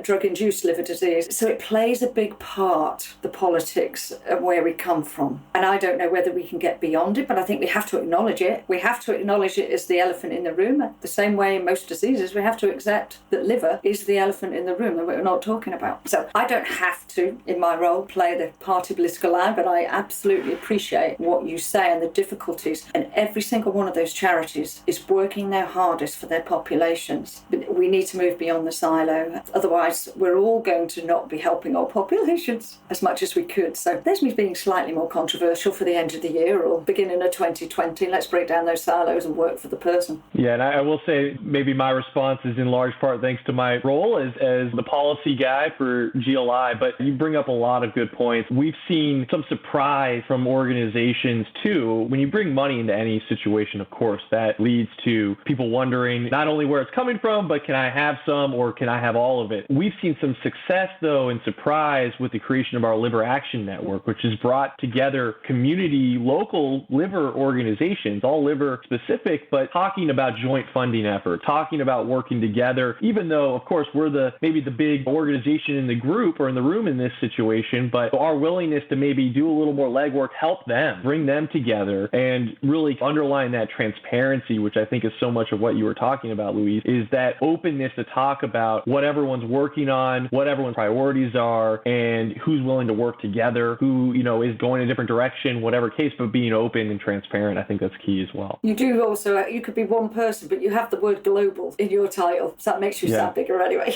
drug-induced liver disease. So it plays a big part, the politics of where we come from. And I don't know whether we can get beyond it, but I think we have to acknowledge it. We have to acknowledge it as the elephant in the room. The same way in most diseases, we have to accept that liver is the elephant in the room that we're not talking about. So I don't have to, in my role, play the party political line, but I absolutely appreciate what you say and the difficulties. And every single one of those charities is working their hardest for their populations. But we need to move beyond the silo. Otherwise, we're all going to not be helping our populations as much as we could. So there's me being slightly more controversial for the end of the year or beginning of 2020. Let's break down those silos and work for the person. Yeah, and I will say maybe my response is in large part thanks to my role as the policy guy for GLI, but you bring up a lot of good points. We've seen some surprise from organizations too. When you bring money into any situation, of course, that leads to people wondering not only where it's coming from, but can I have some or can I have all of it? We've seen some success though and surprise with the creation of our Liver Action Network, which has brought together community, local liver organizations, all liver specific, but talking about joint funding efforts, talking about working together, even though, of course, we're maybe the big organization in the group or in the room in this situation, but our willingness to maybe do a little more legwork, help them, bring them together, and really underline that transparency, which I think is so much of what you were talking about, Louise, is that openness to talk about what everyone's working on, what everyone's priorities are, and who's willing to work together, who, is going a different direction, whatever case, but being open and transparent, I think that's key as well. You do also, you could be one person, but you have the word global in your title, so that makes you sound bigger anyway.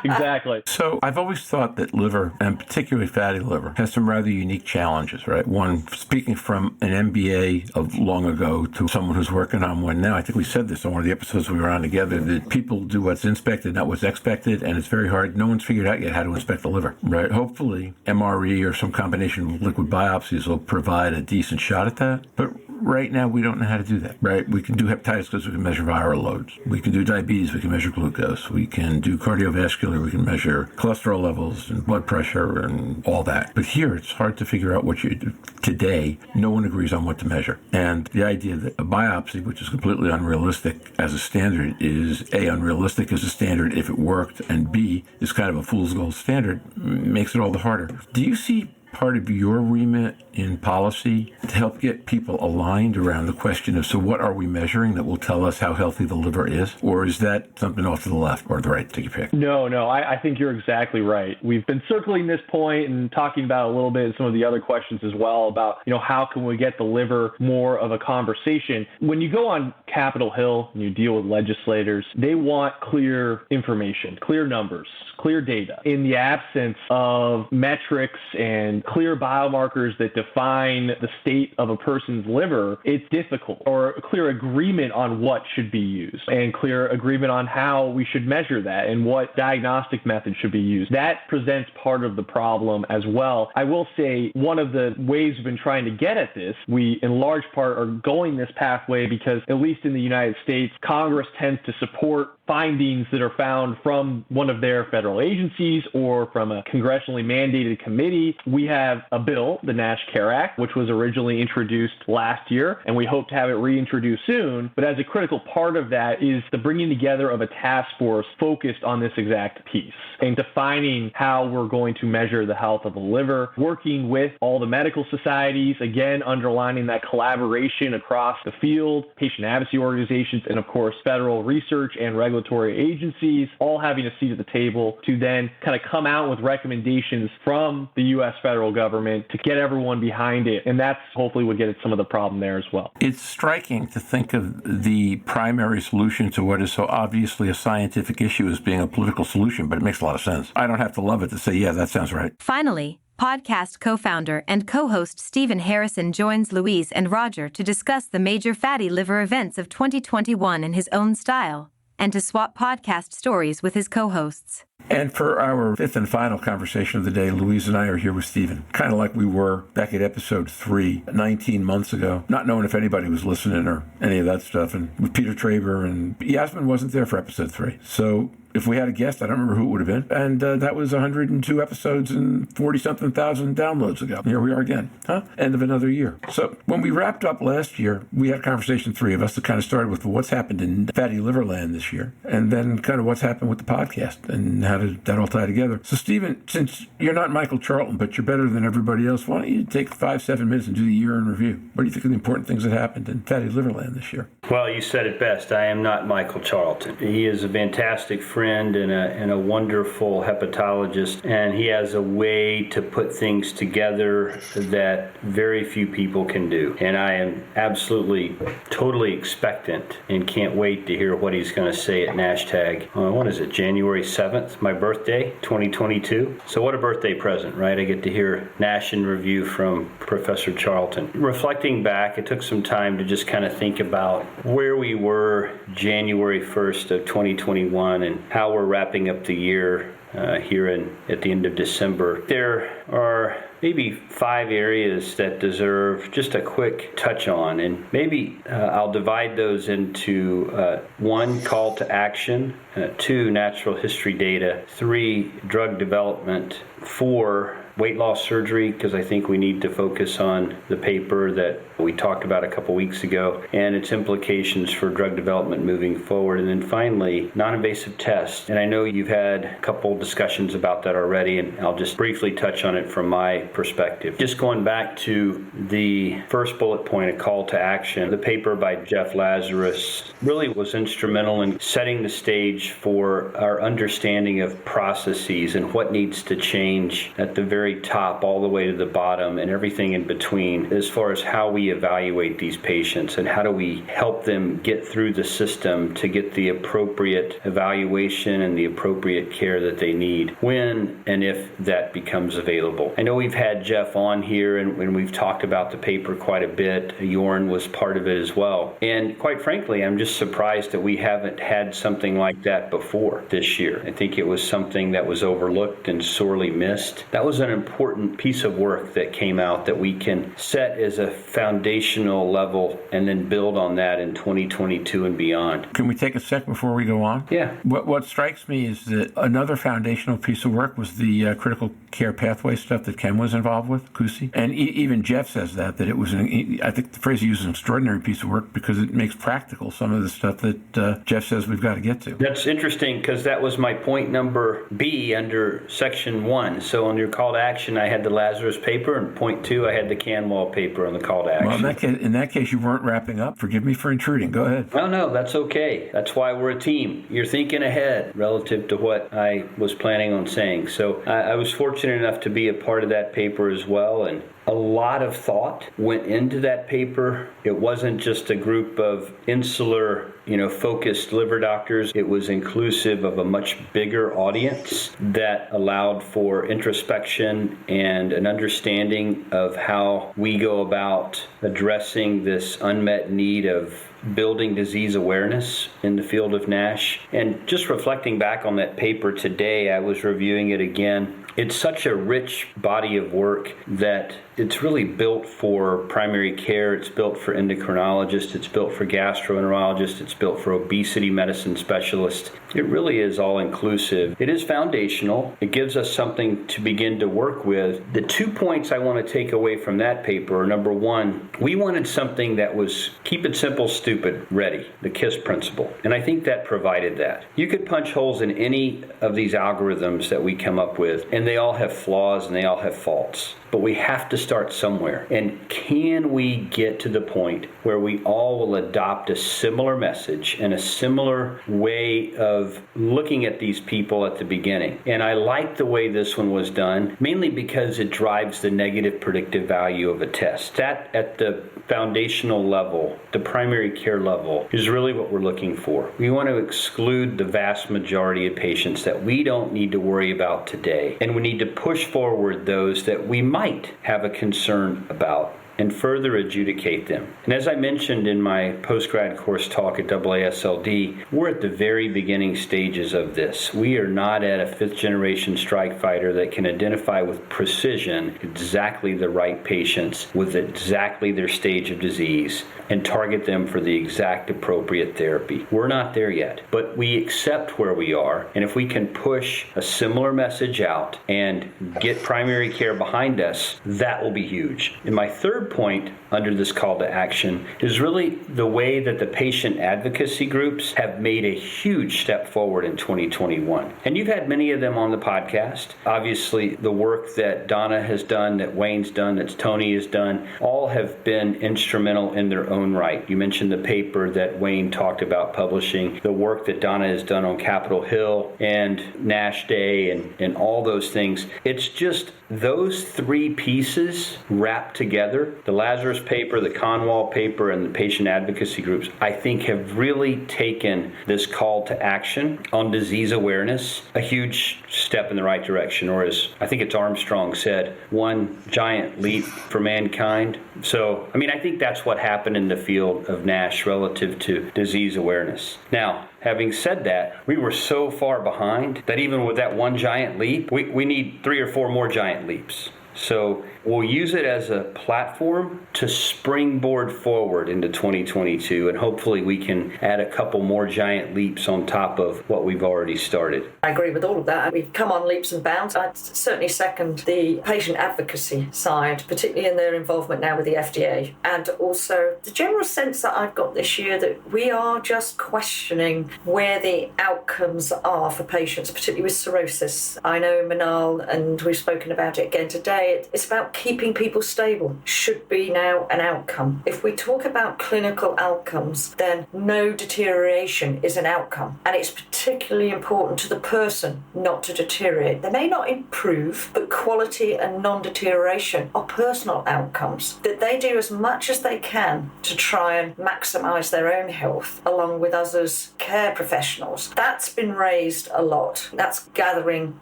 Exactly. So I've always thought that liver, and particularly fatty liver, has some rather unique challenges, right? One, speaking from an MBA of long ago to someone who's working on one now, I think we said this on one of the episodes we were on together, that people do what's inspected, not what's expected, and it's very hard. No one's figured out yet how to inspect the liver, right? Hopefully, MRE or some combination of liquid biopsies will provide a decent shot at that. But right now, we don't know how to do that, right? We can do hepatitis because we can measure viral loads. We can do diabetes, we can measure glucose. We can do cardiovascular, we can measure cholesterol levels and blood pressure and all that. But here, it's hard to figure out what you do. Today, no one agrees on what to measure. And the idea that a biopsy, which is completely unrealistic as a standard, is A, unrealistic as a standard if it worked, and B, is kind of a fool's gold standard, makes it all the harder. Do you see part of your remit in policy to help get people aligned around the question of, so what are we measuring that will tell us how healthy the liver is? Or is that something off to the left or the right? Take your pick. No, I think you're exactly right. We've been circling this point and talking about it a little bit in some of the other questions as well about, how can we get the liver more of a conversation? When you go on Capitol Hill and you deal with legislators, they want clear information, clear numbers, clear data. In the absence of metrics and clear biomarkers that define the state of a person's liver, it's difficult, or a clear agreement on what should be used and clear agreement on how we should measure that and what diagnostic method should be used. That presents part of the problem as well. I will say one of the ways we've been trying to get at this, we in large part are going this pathway because, at least in the United States, Congress tends to support findings that are found from one of their federal agencies or from a congressionally mandated committee. We have a bill, the NASH Care Act, which was originally introduced last year, and we hope to have it reintroduced soon. But as a critical part of that is the bringing together of a task force focused on this exact piece and defining how we're going to measure the health of the liver, working with all the medical societies, again, underlining that collaboration across the field, patient advocacy organizations, and of course, federal research and regulatory agencies, all having a seat at the table to then kind of come out with recommendations from the U.S. federal government to get everyone behind it. And that's hopefully what gets at some of the problem there as well. It's striking to think of the primary solution to what is so obviously a scientific issue as being a political solution, but it makes a lot of sense. I don't have to love it to say, yeah, that sounds right. Finally, podcast co-founder and co-host Stephen Harrison joins Louise and Roger to discuss the major fatty liver events of 2021 in his own style, and to swap podcast stories with his co-hosts. And for our fifth and final conversation of the day, Louise and I are here with Stephen, kind of like we were back at episode 3, 19 months ago, not knowing if anybody was listening or any of that stuff, and with Peter Traber, and Yasmin wasn't there for episode 3. So if we had a guest, I don't remember who it would have been. And that was 102 episodes and 40-something thousand downloads ago. Here we are again, End of another year. So when we wrapped up last year, we had a conversation, 3 of us, that kind of started with what's happened in fatty liver land this year, and then kind of what's happened with the podcast and how did that all tie together. So Stephen, since you're not Michael Charlton, but you're better than everybody else, why don't you take 5-7 minutes and do the year in review? What do you think are the important things that happened in fatty liver land this year? Well, you said it best. I am not Michael Charlton. He is a fantastic friend and a wonderful hepatologist, and he has a way to put things together that very few people can do. And I am absolutely, totally expectant and can't wait to hear what he's going to say at NASH-TAG. What is it, January 7th, my birthday, 2022? So what a birthday present, right? I get to hear NASH in review from Professor Charlton. Reflecting back, it took some time to just kind of think about where we were January 1st of 2021 and how we're wrapping up the year here at the end of December. There are maybe 5 areas that deserve just a quick touch on, and maybe I'll divide those into 1, call to action, 2, natural history data, 3, drug development, 4, weight loss surgery, because I think we need to focus on the paper that we talked about a couple weeks ago and its implications for drug development moving forward. And then finally, non-invasive tests. And I know you've had a couple discussions about that already, and I'll just briefly touch on it from my perspective. Just going back to the first bullet point, a call to action, the paper by Jeff Lazarus really was instrumental in setting the stage for our understanding of processes and what needs to change at the very top all the way to the bottom and everything in between as far as how we evaluate these patients and how do we help them get through the system to get the appropriate evaluation and the appropriate care that they need when and if that becomes available. I know we've had Jeff on here and we've talked about the paper quite a bit. Jorn was part of it as well. And quite frankly, I'm just surprised that we haven't had something like that before this year. I think it was something that was overlooked and sorely missed. That was an important piece of work that came out that we can set as a foundational level and then build on that in 2022 and beyond. Can we take a sec before we go on? Yeah. What strikes me is that another foundational piece of work was the critical care pathway stuff that Ken was involved with, Kusi. And even Jeff says that it was, I think the phrase he uses, an extraordinary piece of work because it makes practical some of the stuff that Jeff says we've got to get to. That's interesting because that was my point number B under section 1. So on your call to action, I had the Lazarus paper, and point 2, I had the Canwall paper on the call to action. Well, in that case, you weren't wrapping up. Forgive me for intruding. Go ahead. Oh, no, that's okay. That's why we're a team. You're thinking ahead relative to what I was planning on saying. So I was fortunate enough to be a part of that paper as well, and a lot of thought went into that paper. It wasn't just a group of insular, focused liver doctors. It was inclusive of a much bigger audience that allowed for introspection and an understanding of how we go about addressing this unmet need of building disease awareness in the field of NASH. And just reflecting back on that paper today, I was reviewing it again. It's such a rich body of work that it's really built for primary care, it's built for endocrinologists, it's built for gastroenterologists, it's built for obesity medicine specialists. It really is all inclusive. It is foundational. It gives us something to begin to work with. The 2 points I want to take away from that paper are, number 1, we wanted something that was keep it simple, stupid, ready, the KISS principle. And I think that provided that. You could punch holes in any of these algorithms that we come up with, and they all have flaws and they all have faults. But we have to start somewhere. And can we get to the point where we all will adopt a similar message and a similar way of looking at these people at the beginning? And I like the way this one was done, mainly because it drives the negative predictive value of a test. That at the foundational level, the primary care level, is really what we're looking for. We want to exclude the vast majority of patients that we don't need to worry about today. And we need to push forward those that we might have a concern about and further adjudicate them. And as I mentioned in my postgrad course talk at AASLD, we're at the very beginning stages of this. We are not at a 5th generation strike fighter that can identify with precision exactly the right patients with exactly their stage of disease and target them for the exact appropriate therapy. We're not there yet, but we accept where we are, and if we can push a similar message out and get primary care behind us, that will be huge. And my third point under this call to action is really the way that the patient advocacy groups have made a huge step forward in 2021. And you've had many of them on the podcast. Obviously, the work that Donna has done, that Wayne's done, that Tony has done, all have been instrumental in their own right. You mentioned the paper that Wayne talked about publishing, the work that Donna has done on Capitol Hill and NASH Day and all those things. It's just those 3 pieces wrapped together, the Lazarus paper, the Conwall paper, and the patient advocacy groups, I think have really taken this call to action on disease awareness a huge step in the right direction, or as I think it's Armstrong said, one giant leap for mankind. So, I think that's what happened in the field of NASH relative to disease awareness. Now, having said that, we were so far behind that even with that one giant leap, we need 3 or 4 more giant leaps. So we'll use it as a platform to springboard forward into 2022, and hopefully we can add a couple more giant leaps on top of what we've already started. I agree with all of that. We've come on leaps and bounds. I'd certainly second the patient advocacy side, particularly in their involvement now with the FDA, and also the general sense that I've got this year that we are just questioning where the outcomes are for patients, particularly with cirrhosis. I know Manal, and we've spoken about it again today, it's about keeping people stable. Should be now an outcome. If we talk about clinical outcomes, then no deterioration is an outcome. And it's particularly important to the person not to deteriorate. They may not improve, but quality and non-deterioration are personal outcomes. That they do as much as they can to try and maximise their own health, along with others, care professionals. That's been raised a lot. That's gathering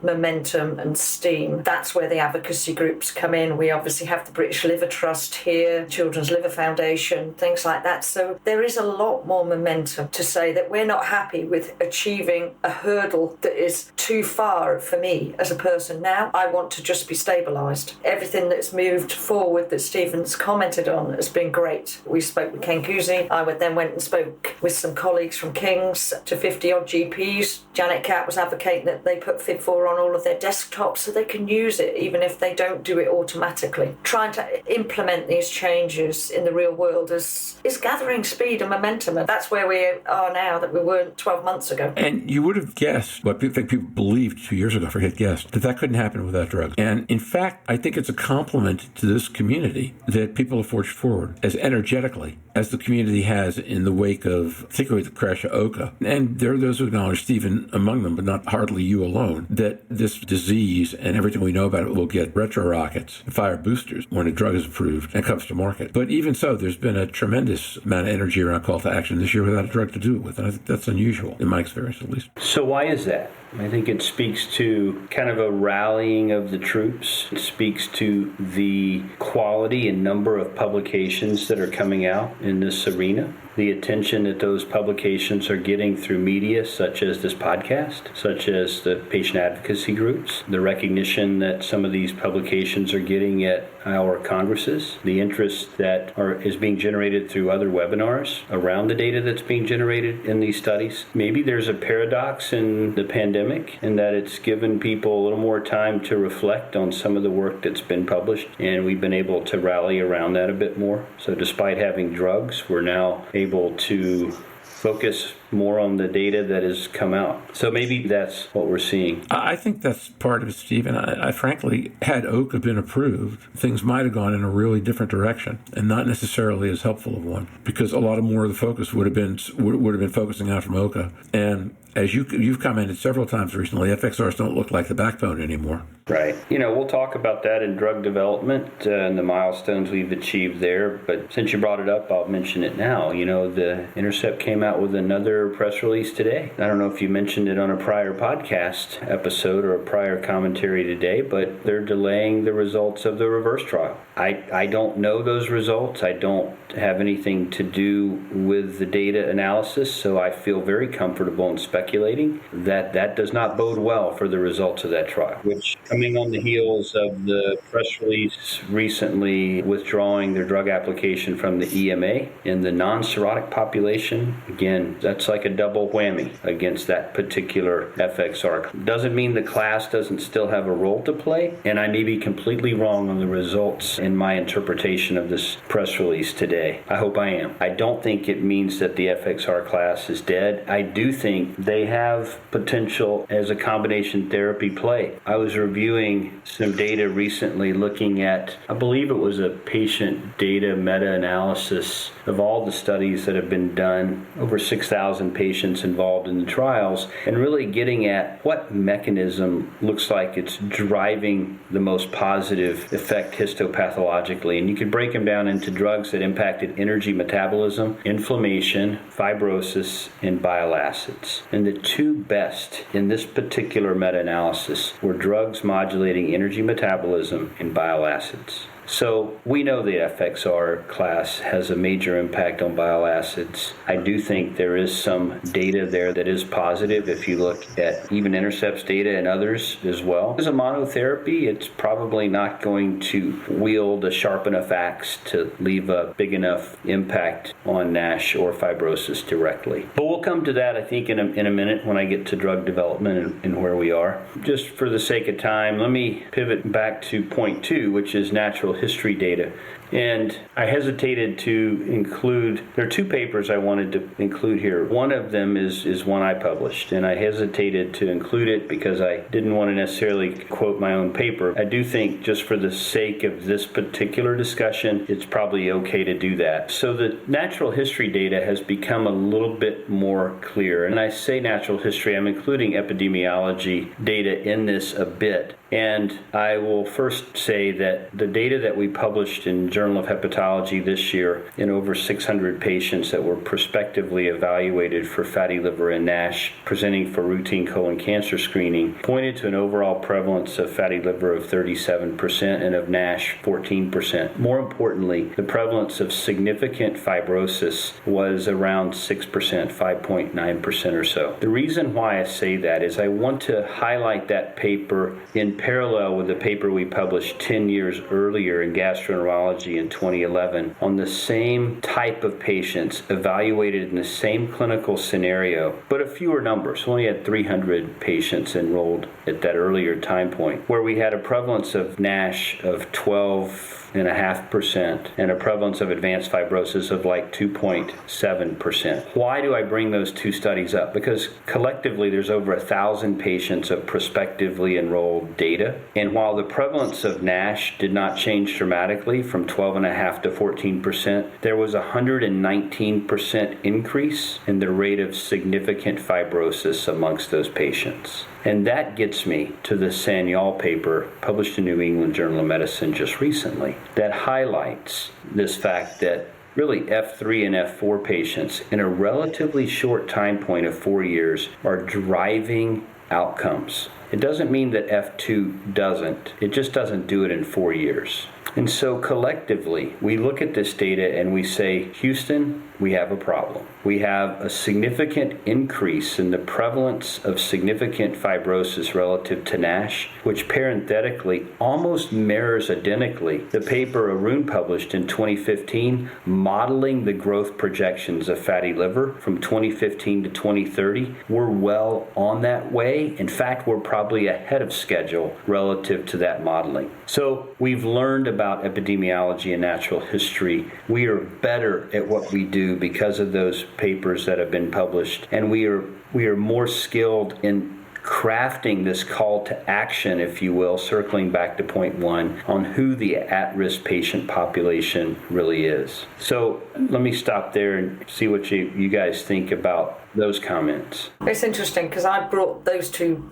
momentum and steam. That's where the advocacy group groups come in. We obviously have the British Liver Trust here, Children's Liver Foundation, things like that. So there is a lot more momentum to say that we're not happy with achieving a hurdle that is too far for me as a person now. I want to just be stabilised. Everything that's moved forward that Stephen's commented on has been great. We spoke with Ken Cusi. I then went and spoke with some colleagues from King's to 50-odd GPs. Janet Catt was advocating that they put FIB4 on all of their desktops so they can use it even if they don't do it automatically. Trying to implement these changes in the real world is gathering speed and momentum, and that's where we are now that we weren't 12 months ago. And you would have guessed what people believed 2 years ago, guessed, that couldn't happen without drugs. And in fact, I think it's a compliment to this community that people have forged forward as energetically as the community has in the wake of, particularly the crash of OCA. And there are those who acknowledge, Stephen among them, but not hardly you alone, that this disease and everything we know about it will get retro rockets, fire boosters when a drug is approved and comes to market. But even so, there's been a tremendous amount of energy around call to action this year without a drug to do it with. And I think that's unusual, in my experience at least. So why is that? I think it speaks to kind of a rallying of the troops. It speaks to the quality and number of publications that are coming out in this arena. The attention that those publications are getting through media, such as this podcast, such as the patient advocacy groups, the recognition that some of these publications are getting at our congresses, the interest that is being generated through other webinars around the data that's being generated in these studies. Maybe there's a paradox in the pandemic in that it's given people a little more time to reflect on some of the work that's been published, and we've been able to rally around that a bit more. So despite having drugs, we're now able to focus more on the data that has come out. So maybe that's what we're seeing. I think that's part of it, Stephen. I frankly, had OCA been approved, things might have gone in a really different direction and not necessarily as helpful of one, because a lot of more of the focus would have been focusing out from OCA. And as you've commented several times recently, FXRs don't look like the backbone anymore. Right. We'll talk about that in drug development and the milestones we've achieved there. But since you brought it up, I'll mention it now. The Intercept came out with another press release today. I don't know if you mentioned it on a prior podcast episode or a prior commentary today, but they're delaying the results of the reverse trial. I don't know those results. I don't have anything to do with the data analysis, so I feel very comfortable in speculating that that does not bode well for the results of that trial, which coming on the heels of the press release recently withdrawing their drug application from the EMA in the non-cirrhotic population. Again, that's like a double whammy against that particular FXR. Doesn't mean the class doesn't still have a role to play, and I may be completely wrong on the results in my interpretation of this press release today. I hope I am. I don't think it means that the FXR class is dead. I do think they have potential as a combination therapy play. I was reviewing some data recently looking at, I believe it was a patient data meta-analysis of all the studies that have been done, over 6,000 patients involved in the trials, and really getting at what mechanism looks like it's driving the most positive effect histopathologically. And you could break them down into drugs that impacted energy metabolism, inflammation, fibrosis, and bile acids. And the two best in this particular meta-analysis were drugs modulating energy metabolism and bile acids. So we know the FXR class has a major impact on bile acids. I do think there is some data there that is positive if you look at even Intercept's data and others as well. As a monotherapy, it's probably not going to wield a sharp enough axe to leave a big enough impact on NASH or fibrosis directly. But we'll come to that, I think, in a minute when I get to drug development and where we are. Just for the sake of time, let me pivot back to point 2, which is natural history data. And I hesitated to include, there are 2 papers I wanted to include here. One of them is one I published, and I hesitated to include it because I didn't want to necessarily quote my own paper. I do think just for the sake of this particular discussion, it's probably okay to do that. So the natural history data has become a little bit more clear. And I say natural history, I'm including epidemiology data in this a bit. And I will first say that the data that we published in Journal of Hepatology this year in over 600 patients that were prospectively evaluated for fatty liver and NASH presenting for routine colon cancer screening pointed to an overall prevalence of fatty liver of 37% and of NASH 14%. More importantly, the prevalence of significant fibrosis was around 6%, 5.9% or so. The reason why I say that is I want to highlight that paper in parallel with the paper we published 10 years earlier in Gastroenterology in 2011 on the same type of patients evaluated in the same clinical scenario, but a fewer numbers. We only had 300 patients enrolled at that earlier time point, where we had a prevalence of NASH of 12.5% and a prevalence of advanced fibrosis of like 2.7%. Why do I bring those two studies up? Because collectively there's over 1,000 patients of prospectively enrolled data, and while the prevalence of NASH did not change dramatically from 12.5 to 14%, there was a 119% increase in the rate of significant fibrosis amongst those patients. And that gets me to the Sanyal paper published in New England Journal of Medicine just recently that highlights this fact that really F3 and F4 patients in a relatively short time point of 4 years are driving outcomes. It doesn't mean that F2 doesn't. It just doesn't do it in 4 years. And so collectively, we look at this data and we say, Houston, we have a problem. We have a significant increase in the prevalence of significant fibrosis relative to NASH, which parenthetically almost mirrors identically the paper Arun published in 2015 modeling the growth projections of fatty liver from 2015 to 2030. We're well on that way. In fact, we're probably ahead of schedule relative to that modeling. So we've learned about epidemiology and natural history. We are better at what we do because of those papers that have been published, and we are more skilled in crafting this call to action, if you will, circling back to point one, on who the at-risk patient population really is. So let me stop there and see what you guys think about those comments. It's interesting because I brought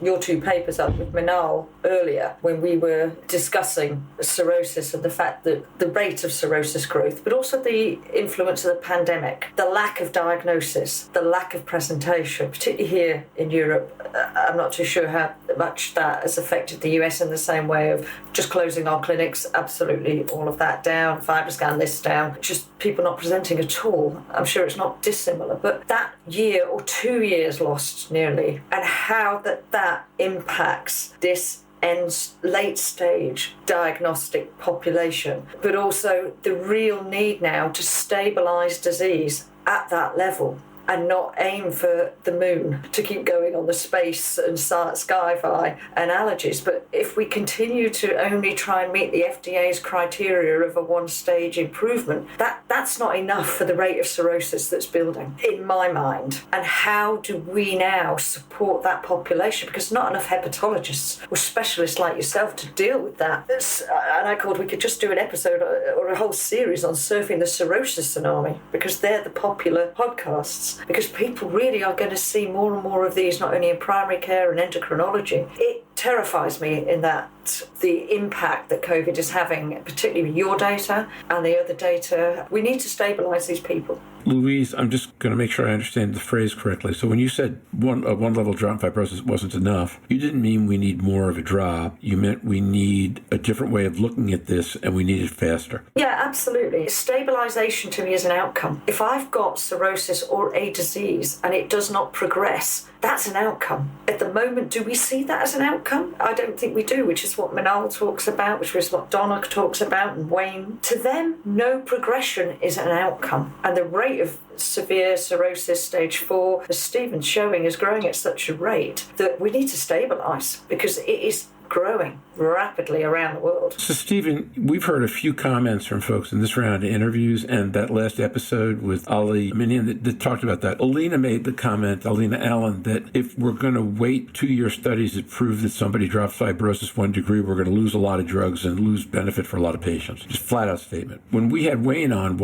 your two papers up with Minal earlier when we were discussing cirrhosis and the fact that the rate of cirrhosis growth, but also the influence of the pandemic, the lack of diagnosis, the lack of presentation, particularly here in Europe. I'm not too sure how much that has affected the US in the same way of just closing our clinics, absolutely all of that down, FibroScan this down, just people not presenting at all. I'm sure it's not dissimilar, but that year or 2 years lost nearly, and how that impacts this late stage diagnostic population, but also the real need now to stabilise disease at that level and not aim for the moon to keep going on the space and sci-fi analogies. But if we continue to only try and meet the FDA's criteria of a one-stage improvement, that's not enough for the rate of cirrhosis that's building, in my mind. And how do we now support that population? Because not enough hepatologists or specialists like yourself to deal with that. We could just do an episode or a whole series on Surfing the Cirrhosis Tsunami, because they're the popular podcasts. Because people really are going to see more and more of these, not only in primary care and endocrinology. It terrifies me in that the impact that COVID is having, particularly with your data and the other data. We need to stabilise these people. Louise, I'm just going to make sure I understand the phrase correctly. So when you said one level drop in fibrosis wasn't enough, you didn't mean we need more of a drop. You meant we need a different way of looking at this, and we need it faster. Yeah, absolutely. Stabilisation to me is an outcome. If I've got cirrhosis or a disease and it does not progress, that's an outcome. At the moment, do we see that as an outcome? I don't think we do, which is what Minal talks about, which is what Donna talks about, and Wayne. To them, no progression is an outcome. And the rate of severe cirrhosis stage 4, as Stephen's showing, is growing at such a rate that we need to stabilise, because it is growing rapidly around the world. So, Stephen, we've heard a few comments from folks in this round of interviews and that last episode with Ali Minion that talked about that. Alina made the comment, Alina Allen, that if we're going to wait 2-year studies that prove that somebody drops fibrosis 1 degree, we're going to lose a lot of drugs and lose benefit for a lot of patients. Just flat out statement. When we had Wayne on,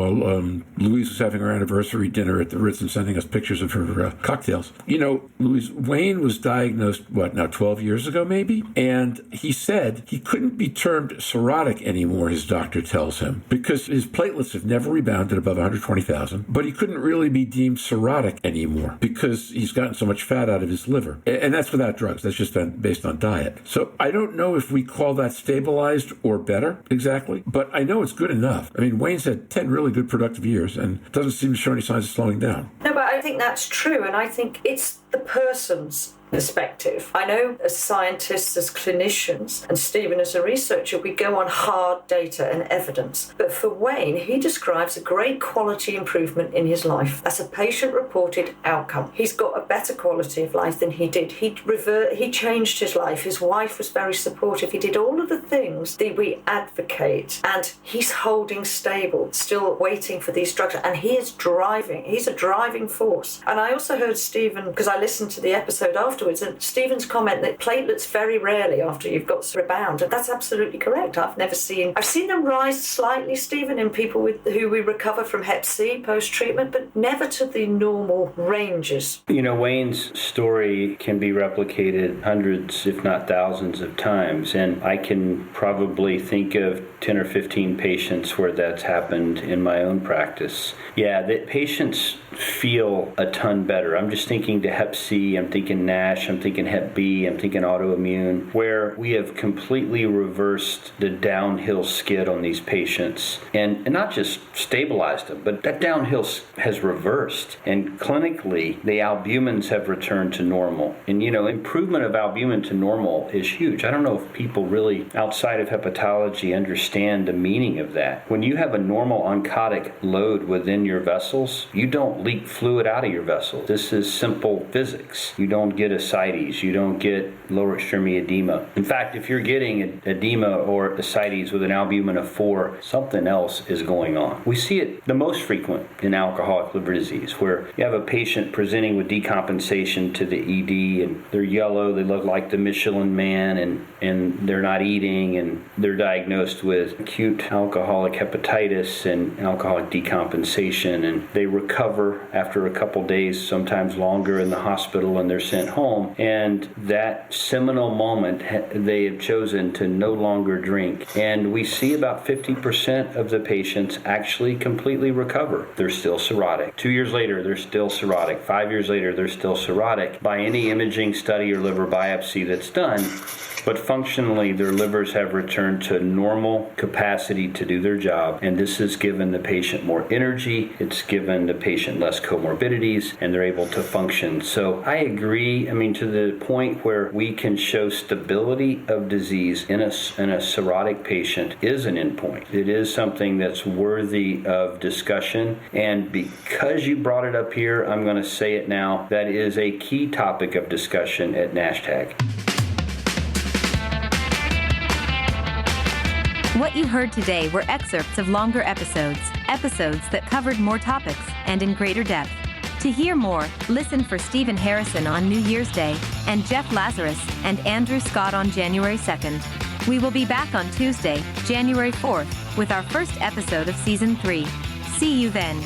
Louise was having her anniversary dinner at the Ritz and sending us pictures of her cocktails. You know, Louise, Wayne was diagnosed, 12 years ago maybe? And And he said he couldn't be termed cirrhotic anymore, his doctor tells him, because his platelets have never rebounded above 120,000, but he couldn't really be deemed cirrhotic anymore because he's gotten so much fat out of his liver. And that's without drugs. That's just based on diet. So I don't know if we call that stabilized or better exactly, but I know it's good enough. I mean, Wayne's had 10 really good productive years and doesn't seem to show any signs of slowing down. No, but I think that's true, and I think it's the person's perspective. I know as scientists, as clinicians, and Stephen as a researcher, we go on hard data and evidence. But for Wayne, he describes a great quality improvement in his life as a patient-reported outcome. He's got a better quality of life than he did. He changed his life. His wife was very supportive. He did all of the things that we advocate, and he's holding stable, still waiting for these drugs, and he is driving. He's a driving force. And I also heard Stephen, because I listened to the episode afterwards, and Stephen's comment that platelets very rarely after you've got to rebound, and that's absolutely correct. I've seen them rise slightly, Stephen, in people who we recover from Hep C post-treatment, but never to the normal ranges. You know, Wayne's story can be replicated hundreds, if not thousands of times, and I can probably think of 10 or 15 patients where that's happened in my own practice. Yeah, that patients feel a ton better. I'm just thinking to Hep C, I'm thinking NASH, I'm thinking Hep B, I'm thinking autoimmune, where we have completely reversed the downhill skid on these patients and not just stabilized them, but that downhill has reversed. And clinically, the albumins have returned to normal. And, you know, improvement of albumin to normal is huge. I don't know if people really outside of hepatology understand the meaning of that. When you have a normal oncotic load within your vessels, you don't leak fluid out of your vessel. This is simple physics. You don't get ascites. You don't get lower extremity edema. In fact, if you're getting edema or ascites with an albumin of 4, something else is going on. We see it the most frequent in alcoholic liver disease, where you have a patient presenting with decompensation to the ED, and they're yellow, they look like the Michelin Man, and they're not eating, and they're diagnosed with acute alcoholic hepatitis and alcoholic decompensation, and they recover after a couple days, sometimes longer in the hospital, and they're sent home. And that seminal moment, they have chosen to no longer drink. And we see about 50% of the patients actually completely recover. They're still cirrhotic. 2 years later, they're still cirrhotic. 5 years later, they're still cirrhotic by any imaging study or liver biopsy that's done. But functionally, their livers have returned to normal capacity to do their job, and this has given the patient more energy, it's given the patient less comorbidities, and they're able to function. So I agree, to the point where we can show stability of disease in a cirrhotic patient is an endpoint. It is something that's worthy of discussion, and because you brought it up here, I'm going to say it now, that is a key topic of discussion at NASH-TAG. What you heard today were excerpts of longer episodes that covered more topics and in greater depth. To hear more, listen for Stephen Harrison on New Year's Day and Jeff Lazarus and Andrew Scott on January 2nd. We will be back on Tuesday, January 4th, with our first episode of Season 3. See you then.